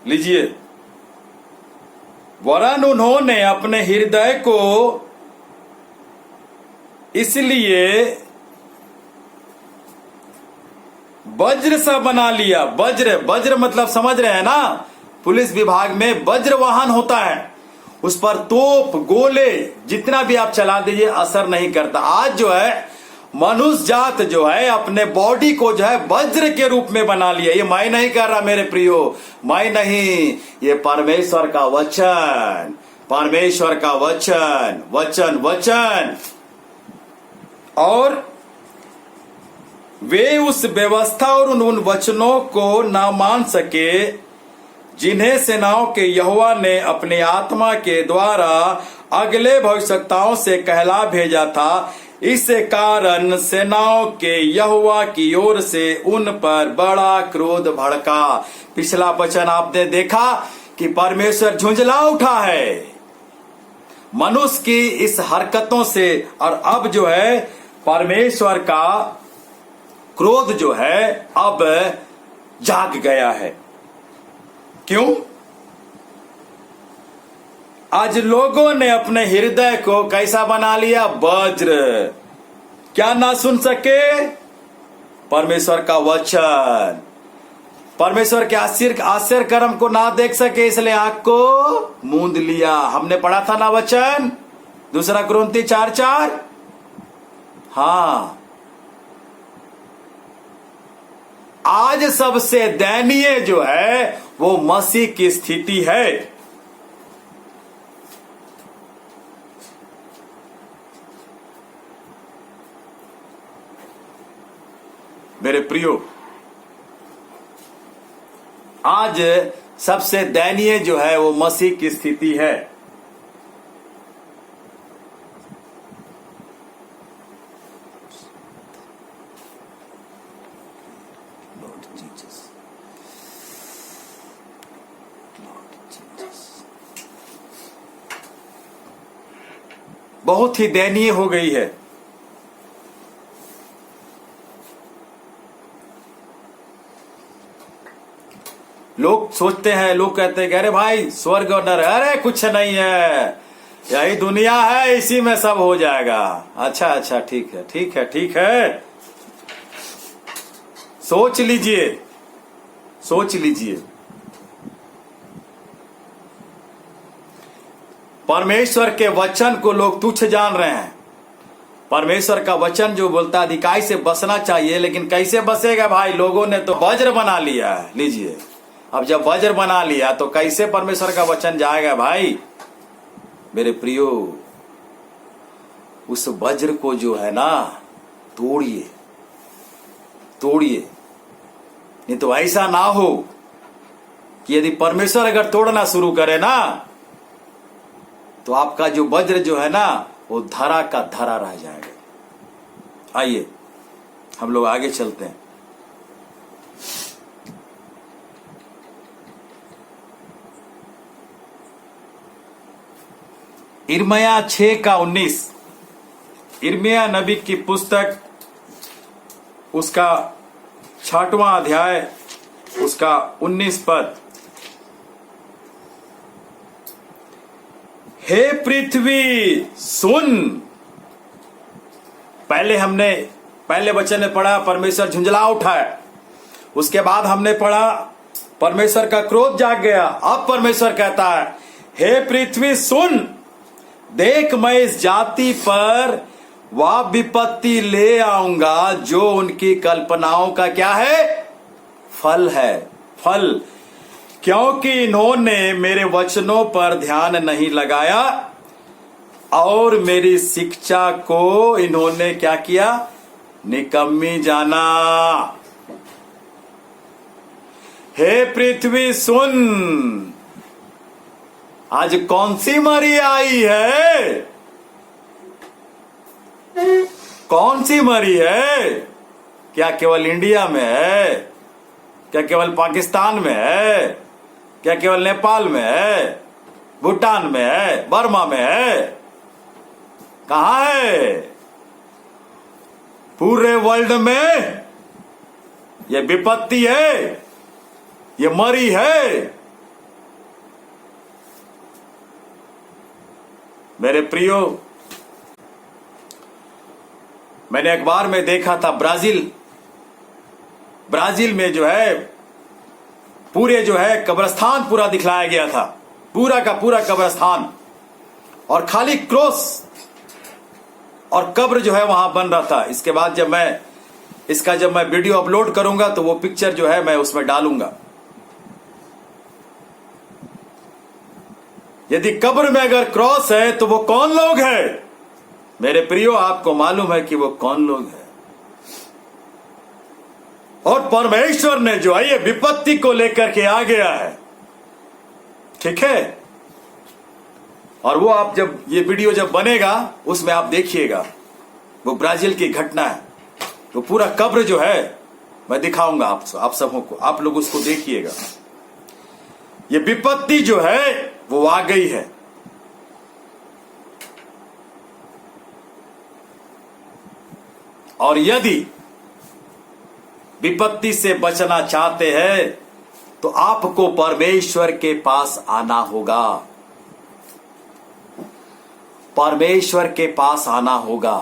लीजिए, वरन उन्होंने अपने हृदय को इसलिए वज्र सा बना लिया। वज्र मतलब समझ रहे हैं ना, पुलिस विभाग में वज्र वाहन होता है, उस पर तोप गोले जितना भी आप चला दीजिए असर नहीं करता। आज जो है मनुष्य जात जो है अपने बॉडी को जो है वज्र के रूप में बना लिया। ये मैं नहीं कर रहा मेरे प्रियो, मैं नहीं, ये परमेश्वर का वचन, परमेश्वर का वचन, वचन वचन। और वे उस व्यवस्था और उन वचनों को ना मान सके जिन्हें सेनाओं के यहोवा ने अपने आत्मा के द्वारा अगले भविष्यवक्ताओं से कहला भेजा था। इस कारण सेनाओं के यहोवा की ओर से उन पर बड़ा क्रोध भड़का। पिछला वचन आपने देखा कि परमेश्वर झुंझला उठा है मनुष्य की इस हरकतों से, और अब जो है परमेश्वर का क्रोध जो है अब जाग गया है। क्यों? आज लोगों ने अपने हृदय को कैसा बना लिया? वज्र। क्या ना सुन सके? परमेश्वर का वचन। परमेश्वर के आश्चर्य कर्म को ना देख सके, इसलिए आंख को मूंद लिया। हमने पढ़ा था ना वचन, दूसरा कुरिन्ती 4:4। हाँ, आज सबसे दयनीय जो है वो मसीह की स्थिति है। मेरे प्रियो, आज सबसे दयनीय जो है वो मसीह की स्थिति है। बहुत ही दयनीय हो गई है। लोग सोचते हैं, लोग कहते हैं कि अरे भाई स्वर्ग और नरक, अरे कुछ नहीं है, यही दुनिया है, इसी में सब हो जाएगा। अच्छा अच्छा, ठीक है ठीक है ठीक है, सोच लीजिए सोच लीजिए। परमेश्वर के वचन को लोग तुच्छ जान रहे हैं। परमेश्वर का वचन जो बोलता है अधिकाई से बसना चाहिए, लेकिन कैसे बसेगा भाई? लोगों ने तो वज्र बना लिया है। लीजिए, अब जब वज्र बना लिया तो कैसे परमेश्वर का वचन जाएगा भाई? मेरे प्रियो, उस वज्र को जो है ना तोड़िए तोड़िए, नहीं तो ऐसा ना हो कि यदि परमेश्वर अगर तोड़ना शुरू करे ना तो आपका जो वज्र जो है ना वो धरा का धरा रह जाएगा। आइए हम लोग आगे चलते हैं। इर्मिया 6:19, इर्मिया नबी की पुस्तक, उसका 6वां अध्याय, उसका 19 पद। हे पृथ्वी सुन। पहले वचन में पढ़ा परमेश्वर झुंझला उठा है, उसके बाद हमने पढ़ा परमेश्वर का क्रोध जाग गया। अब परमेश्वर कहता है, हे पृथ्वी सुन, देख मैं इस जाति पर वह विपत्ति ले आऊंगा जो उनकी कल्पनाओं का क्या है? फल है। फल, क्योंकि इन्होंने मेरे वचनों पर ध्यान नहीं लगाया और मेरी शिक्षा को इन्होंने क्या किया? निकम्मी जाना। हे पृथ्वी सुन, आज कौन सी मरी आई है? कौन सी मरी है? क्या केवल इंडिया में है? क्या केवल पाकिस्तान में है? क्या केवल नेपाल में है? भूटान में है? बर्मा में है? कहां है? पूरे वर्ल्ड में ये विपत्ति है, ये मरी है। मेरे प्रियो, मैंने अखबार में देखा था ब्राजील में जो है पूरे जो है कब्रिस्तान पूरा दिखलाया गया था, पूरा का पूरा कब्रिस्तान, और खाली क्रॉस और कब्र जो है वहां बन रहा था। इसके बाद जब मैं वीडियो अपलोड करूंगा तो वो पिक्चर जो है मैं उसमें डालूंगा। यदि कब्र में अगर क्रॉस है तो वो कौन लोग हैं? मेरे प्रियो, आपको मालूम है कि वो कौन लोग हैं। और परमेश्वर ने जो है ये विपत्ति को लेकर के आ गया है, ठीक है। और वो आप जब ये वीडियो जब बनेगा उसमें आप देखिएगा, वो ब्राजील की घटना है। तो पूरा कब्र जो है मैं दिखाऊंगा आप सबों को, आप लोग उसको देखिएगा। ये विपत्ति जो है वो आ गई है। और यदि विपत्ति से बचना चाहते हैं तो आपको परमेश्वर के पास आना होगा। परमेश्वर के पास आना होगा,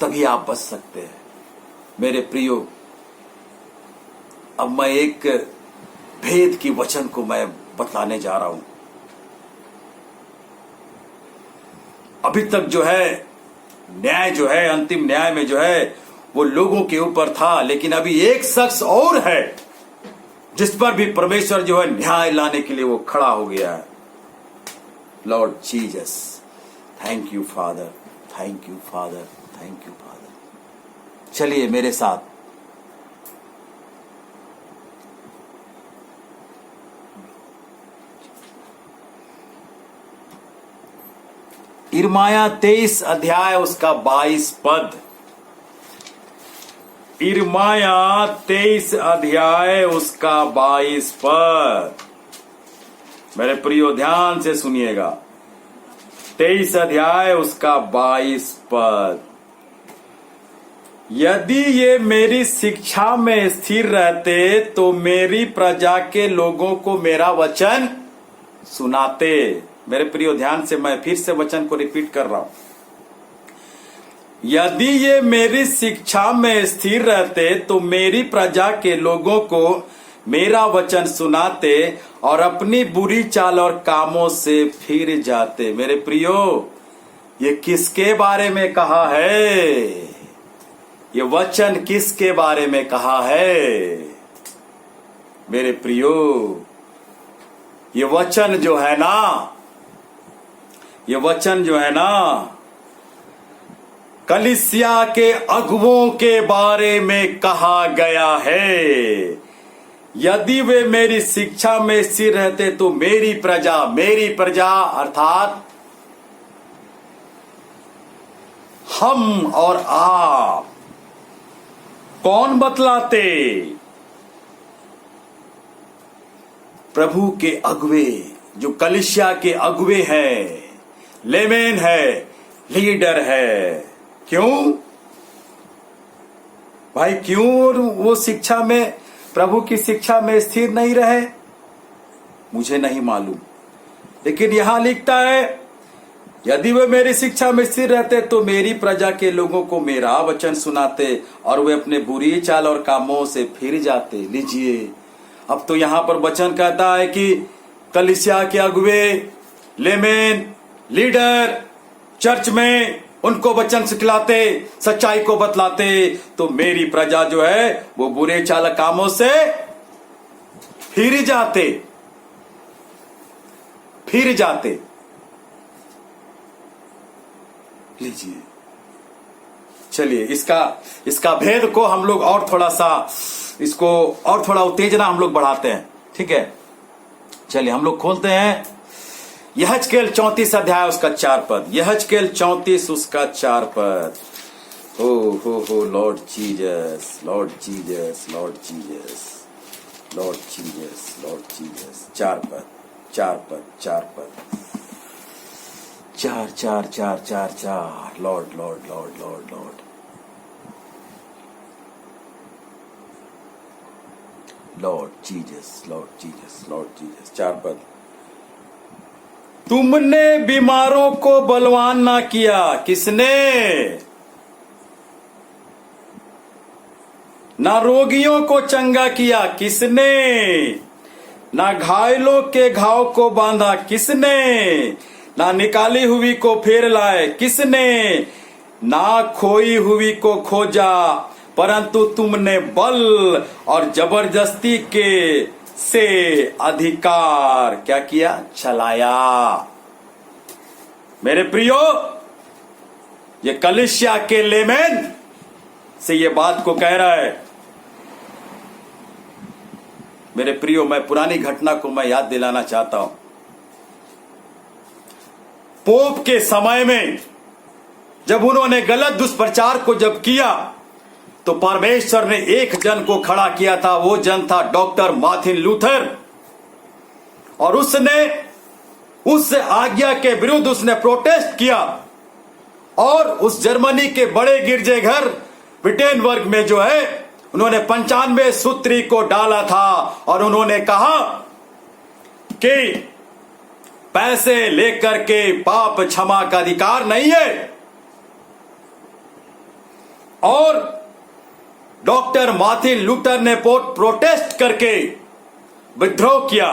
तभी आप बच सकते हैं। मेरे प्रियो, अब मैं एक भेद की वचन को मैं बतलाने जा रहा हूं। अभी तक जो है न्याय जो है, अंतिम न्याय में जो है वो लोगों के ऊपर था, लेकिन अभी एक शख्स और है जिस पर भी परमेश्वर जो है न्याय लाने के लिए वो खड़ा हो गया है। Lord Jesus, thank you father, thank you father, thank you father. चलिए मेरे साथ इर्माया 23 अध्याय उसका 22 पद। इर्माया 23 अध्याय उसका 22 पद। मेरे प्रियो ध्यान से सुनिएगा, 23 अध्याय उसका 22 पद। यदि ये मेरी शिक्षा में स्थिर रहते तो मेरी प्रजा के लोगों को मेरा वचन सुनाते। मेरे प्रियो ध्यान से, मैं फिर से वचन को रिपीट कर रहा हूं। यदि ये मेरी शिक्षा में स्थिर रहते तो मेरी प्रजा के लोगों को मेरा वचन सुनाते और अपनी बुरी चाल और कामों से फिर जाते। मेरे प्रियो, ये किसके बारे में कहा है? ये वचन किसके बारे में कहा है? मेरे प्रियो, ये वचन जो है ना, ये वचन जो है ना, कलीसिया के अगुवों के बारे में कहा गया है। यदि वे मेरी शिक्षा में स्थिर रहते तो मेरी प्रजा अर्थात हम और आप, कौन बतलाते? प्रभु के अगुवे, जो कलीसिया के अगुवे हैं, लेमेन है, लीडर है। क्यों भाई, क्यों वो शिक्षा में, प्रभु की शिक्षा में स्थिर नहीं रहे? मुझे नहीं मालूम, लेकिन यहां लिखता है यदि वे मेरी शिक्षा में स्थिर रहते तो मेरी प्रजा के लोगों को मेरा वचन सुनाते और वे अपने बुरी चाल और कामों से फिर जाते। लीजिए, अब तो यहां पर वचन कहता है कि कलीसिया के अगुवे, लेमेन, लीडर, चर्च में उनको वचन सिखलाते, सच्चाई को बतलाते, तो मेरी प्रजा जो है वो बुरे चाल कामों से फिर जाते। लीजिए, चलिए इसका भेद को हम लोग और थोड़ा सा, इसको और थोड़ा उत्तेजना हम लोग बढ़ाते हैं। ठीक है, चलिए हम लोग खोलते हैं यहजकेल 34 अध्याय उसका 4 पद। यहजकेल 34 उसका 4 पद। हो Lord Jesus, Lord Jesus, Lord Jesus, Lord Jesus, Lord Jesus. 4 पद, 4 पद, 4 पद, 4 4 4 4 4। Lord Lord Lord Lord Lord Lord Jesus, Lord Jesus, Lord Jesus. 4 पद। तुमने बीमारों को बलवान ना किया। किसने? ना रोगियों को चंगा किया। किसने? ना घायलों के घाव को बांधा। किसने? ना निकाली हुई को फेर लाए। किसने? ना खोई हुई को खोजा, परंतु तुमने बल और जबरदस्ती के से अधिकार क्या किया? चलाया। मेरे प्रियो, ये कलीसिया के लेमेन से ये बात को कह रहा है। मेरे प्रियो, मैं पुरानी घटना को मैं याद दिलाना चाहता हूं। पोप के समय में जब उन्होंने गलत दुष्प्रचार को जब किया तो परमेश्वर ने एक जन को खड़ा किया था। वो जन था डॉक्टर मार्टिन लूथर, और उसने उस आज्ञा के विरुद्ध उसने प्रोटेस्ट किया और उस जर्मनी के बड़े गिरजेघर विटेनबर्ग में जो है उन्होंने 95 सूत्री को डाला था और उन्होंने कहा कि पैसे लेकर के पाप क्षमा का अधिकार नहीं है। और डॉक्टर मार्टिन लूथर ने प्रोटेस्ट करके विद्रोह किया।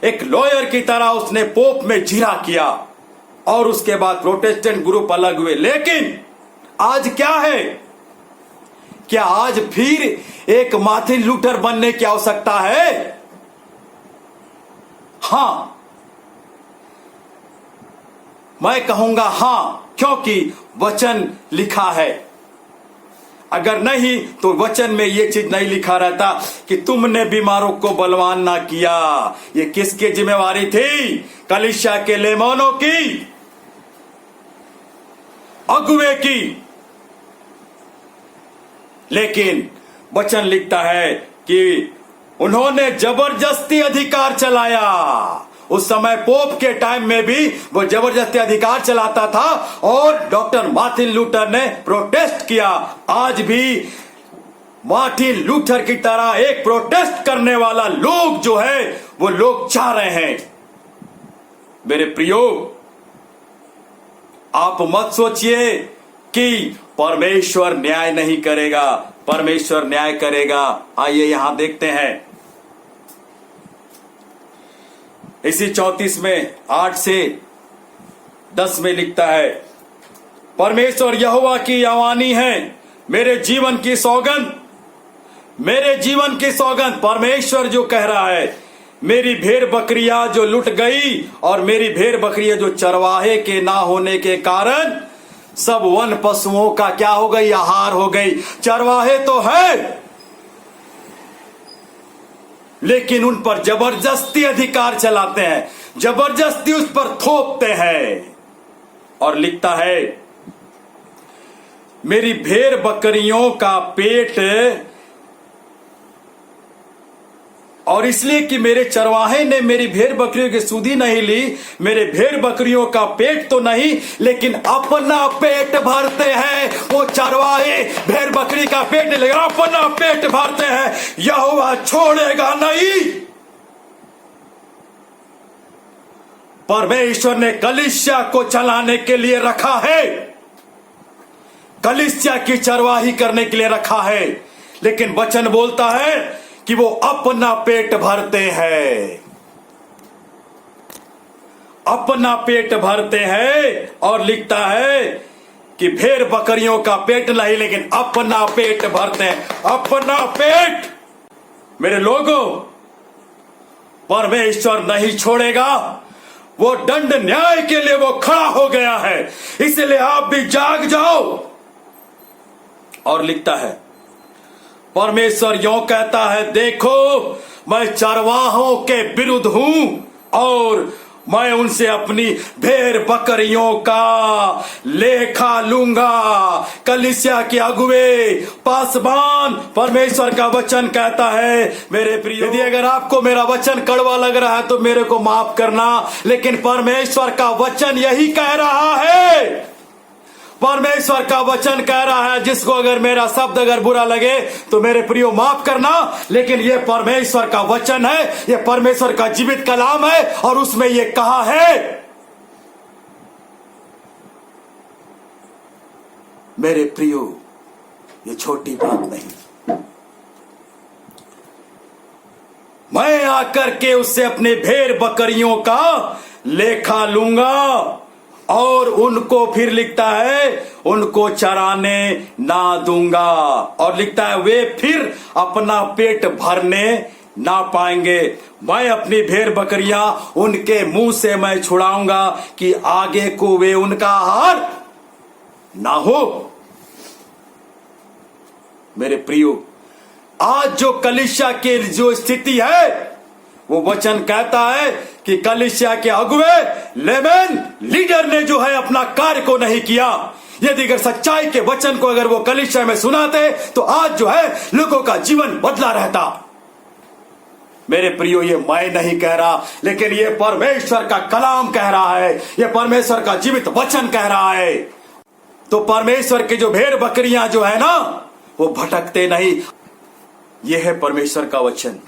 एक लॉयर की तरह उसने पोप में जीरा किया और उसके बाद प्रोटेस्टेंट ग्रुप अलग हुए। लेकिन आज क्या है? क्या आज फिर एक मार्टिन लूथर बनने की आवश्यकता है? हां, मैं कहूंगा हां, क्योंकि वचन लिखा है। अगर नहीं तो वचन में यह चीज नहीं लिखा रहता कि तुमने बीमारों को बलवान ना किया। ये किसकी जिम्मेवारी थी? कलीसिया के लेमोनों की, अगुवे की। लेकिन वचन लिखता है कि उन्होंने जबरदस्ती अधिकार चलाया। उस समय पोप के टाइम में भी वो जबरदस्ती अधिकार चलाता था और डॉक्टर मार्टिन लूथर ने प्रोटेस्ट किया। आज भी मार्टिन लूथर की तरह एक प्रोटेस्ट करने वाला लोग जो है वो लोग चाह रहे हैं। मेरे प्रियो, आप मत सोचिए कि परमेश्वर न्याय नहीं करेगा। परमेश्वर न्याय करेगा। आइए यहां देखते हैं इसी 34 में 8 से 10 में लिखता है, परमेश्वर यहोवा की यवानी है, मेरे जीवन की सौगंध, मेरे जीवन की सौगंध। परमेश्वर जो कह रहा है, मेरी भेड़ बकरियां जो लुट गई और मेरी भेड़ बकरियां जो चरवाहे के ना होने के कारण सब वन पशुओं का क्या हो गई? आहार हो गई। चरवाहे तो है लेकिन उन पर जबरदस्ती अधिकार चलाते हैं, जबरदस्ती उस पर थोपते हैं। और लिखता है, मेरी भेड़ बकरियों का पेट, और इसलिए कि मेरे चरवाहे ने मेरी भेड़ बकरियों की सुधि नहीं ली, मेरे भेड़ बकरियों का पेट तो नहीं लेकिन अपना पेट भरते हैं। वो चरवाहे भेड़ बकरी का पेट नहीं लेकिन अपना पेट भरते हैं। यहोवा छोड़ेगा नहीं। परमेश्वर ने कलीसिया को चलाने के लिए रखा है, कलीसिया की चरवाही करने के लिए रखा है। लेकिन वचन बोलता है कि वो अपना पेट भरते हैं, अपना पेट भरते हैं। और लिखता है कि भेड़ बकरियों का पेट नहीं लेकिन अपना पेट भरते हैं, अपना पेट। मेरे लोगों, परमेश्वर नहीं छोड़ेगा। वो दंड न्याय के लिए वो खड़ा हो गया है, इसलिए आप भी जाग जाओ। और लिखता है, परमेश्वर यूं कहता है, देखो मैं चरवाहों के विरुद्ध हूं और मैं उनसे अपनी भेड़ बकरियों का लेखा लूंगा। कलीसिया के अगुवे, पासवान, परमेश्वर का वचन कहता है। मेरे प्रिय, यदि अगर आपको मेरा वचन कड़वा लग रहा है तो मेरे को माफ करना, लेकिन परमेश्वर का वचन यही कह रहा है। परमेश्वर का वचन कह रहा है, जिसको अगर मेरा शब्द अगर बुरा लगे तो मेरे प्रियो माफ करना, लेकिन यह परमेश्वर का वचन है, यह परमेश्वर का जीवित कलाम है और उसमें यह कहा है। मेरे प्रियो, ये छोटी बात नहीं। मैं आकर के उससे अपने भेड़ बकरियों का लेखा लूंगा और उनको, फिर लिखता है, उनको चराने ना दूंगा। और लिखता है, वे फिर अपना पेट भरने ना पाएंगे। मैं अपनी भेड़ बकरियां उनके मुंह से मैं छुड़ाऊंगा कि आगे को वे उनका आहार ना हो। मेरे प्रियो, आज जो कलीसिया की जो स्थिति है, वो वचन कहता है कि कलीसिया के अगुवे, लेमन, लीडर ने जो है अपना कार्य को नहीं किया। यदि अगर सच्चाई के वचन को अगर वो कलीसिया में सुनाते तो आज जो है लोगों का जीवन बदला रहता। मेरे प्रियो, ये मैं नहीं कह रहा, लेकिन ये परमेश्वर का कलाम कह रहा है, ये परमेश्वर का जीवित वचन कह रहा है। तो परमेश्वर की जो भेड़ बकरियां जो है ना, वो भटकते नहीं। ये है परमेश्वर का वचन।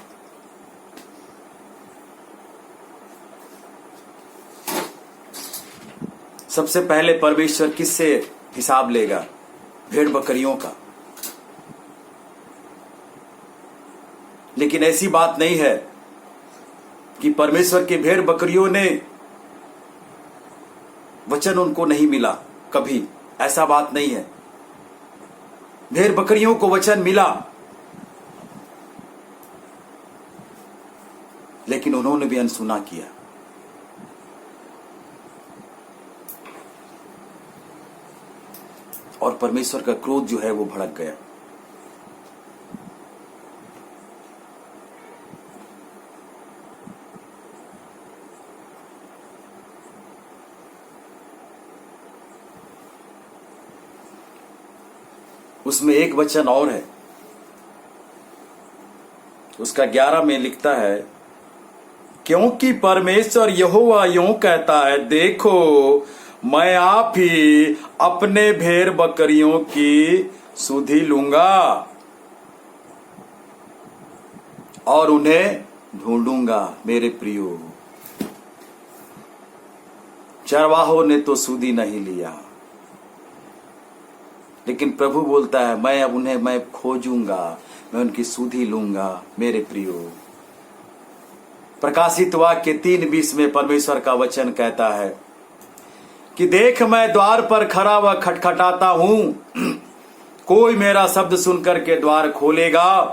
सबसे पहले परमेश्वर किससे हिसाब लेगा? भेड़ बकरियों का। लेकिन ऐसी बात नहीं है कि परमेश्वर की भेड़ बकरियों ने वचन उनको नहीं मिला कभी, ऐसा बात नहीं है। भेड़ बकरियों को वचन मिला, लेकिन उन्होंने भी अनसुना किया। और परमेश्वर का क्रोध जो है वो भड़क गया। उसमें एक वचन और है, उसका 11 में लिखता है, क्योंकि परमेश्वर यहोवा यूं कहता है, देखो मैं आप ही अपने भेड़ बकरियों की सुधि लूंगा और उन्हें ढूंढूंगा। मेरे प्रियो, चरवाहों ने तो सुधि नहीं लिया, लेकिन प्रभु बोलता है मैं अब उन्हें मैं खोजूंगा, मैं उनकी सुधि लूंगा। मेरे प्रियो, प्रकाशित वाक्य 3:20 में परमेश्वर का वचन कहता है कि देख मैं द्वार पर खड़ा व खटखटाता हूं, कोई मेरा शब्द सुनकर के द्वार खोलेगा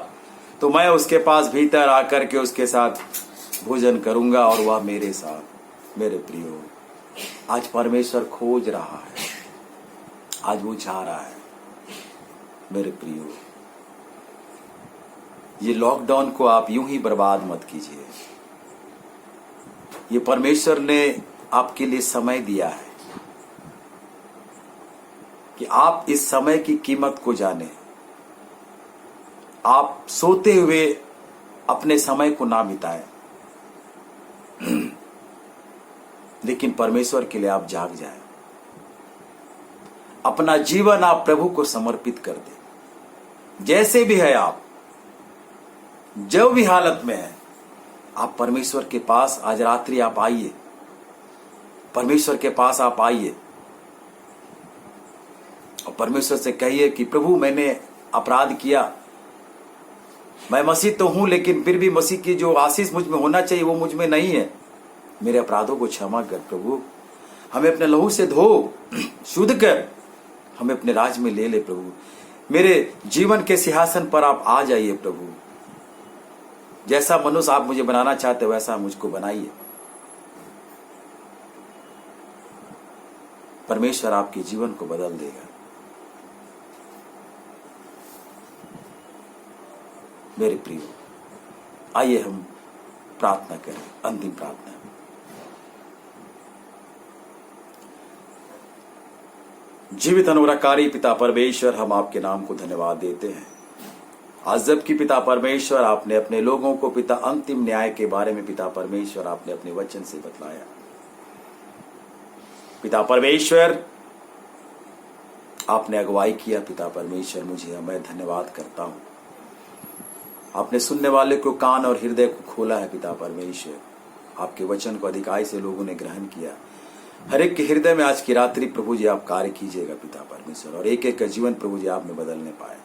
तो मैं उसके पास भीतर आकर के उसके साथ भोजन करूंगा और वह मेरे साथ। मेरे प्रियो, आज परमेश्वर खोज रहा है, आज वो चाह रहा है। मेरे प्रियो, ये लॉकडाउन को आप यूं ही बर्बाद मत कीजिए। ये परमेश्वर ने आपके लिए समय दिया है कि आप इस समय की कीमत को जाने। आप सोते हुए अपने समय को ना बिताएं, लेकिन परमेश्वर के लिए आप जाग जाएं। अपना जीवन आप प्रभु को समर्पित कर दें। जैसे भी है आप, जो भी हालत में है, आप परमेश्वर के पास आज रात्रि आप आइए, परमेश्वर के पास आप आइए और परमेश्वर से कहिए कि प्रभु मैंने अपराध किया, मैं मसीह तो हूं लेकिन फिर भी मसीह की जो आशीष मुझ में होना चाहिए वो मुझ में नहीं है। मेरे अपराधों को क्षमा कर प्रभु, हमें अपने लहू से धो, शुद्ध कर, हमें अपने राज में ले ले प्रभु। मेरे जीवन के सिंहासन पर आप आ जाइए प्रभु। जैसा मनुष्य आप मुझे बनाना चाहते वैसा मुझको बनाइए। परमेश्वर आपके जीवन को बदल देगा। मेरे प्रियो, आइए हम प्रार्थना करें, अंतिम प्रार्थना। जीवित अनुग्रहकारी पिता परमेश्वर, हम आपके नाम को धन्यवाद देते हैं। आज जबकि पिता परमेश्वर आपने अपने लोगों को पिता अंतिम न्याय के बारे में पिता परमेश्वर आपने अपने वचन से बतलाया। पिता परमेश्वर आपने अगुवाई किया। पिता परमेश्वर मुझे, मैं धन्यवाद करता हूं। आपने सुनने वाले को कान और हृदय को खोला है। पिता परमेश्वर, आपके वचन को अधिकाई से लोगों ने ग्रहण किया। हर एक के हृदय में आज की रात्रि प्रभु जी आप कार्य कीजिएगा पिता परमेश्वर, और एक एक का जीवन प्रभु जी आप में बदलने पाए।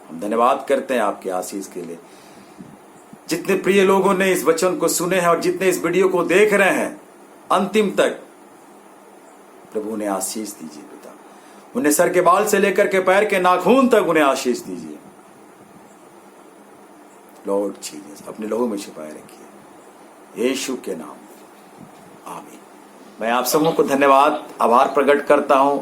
हम धन्यवाद करते हैं आपके आशीष के लिए। जितने प्रिय लोगों ने इस वचन को सुने हैं और जितने इस वीडियो को देख रहे हैं अंतिम तक, प्रभु ने आशीष दीजिए पिता। उन्हें सर के बाल से लेकर के पैर के नाखून तक उन्हें आशीष दीजिए लॉर्ड जीसस। अपने लहू में छिपाए रखिए यीशु के नाम, आमीन। मैं आप सबों को धन्यवाद, आभार प्रकट करता हूं।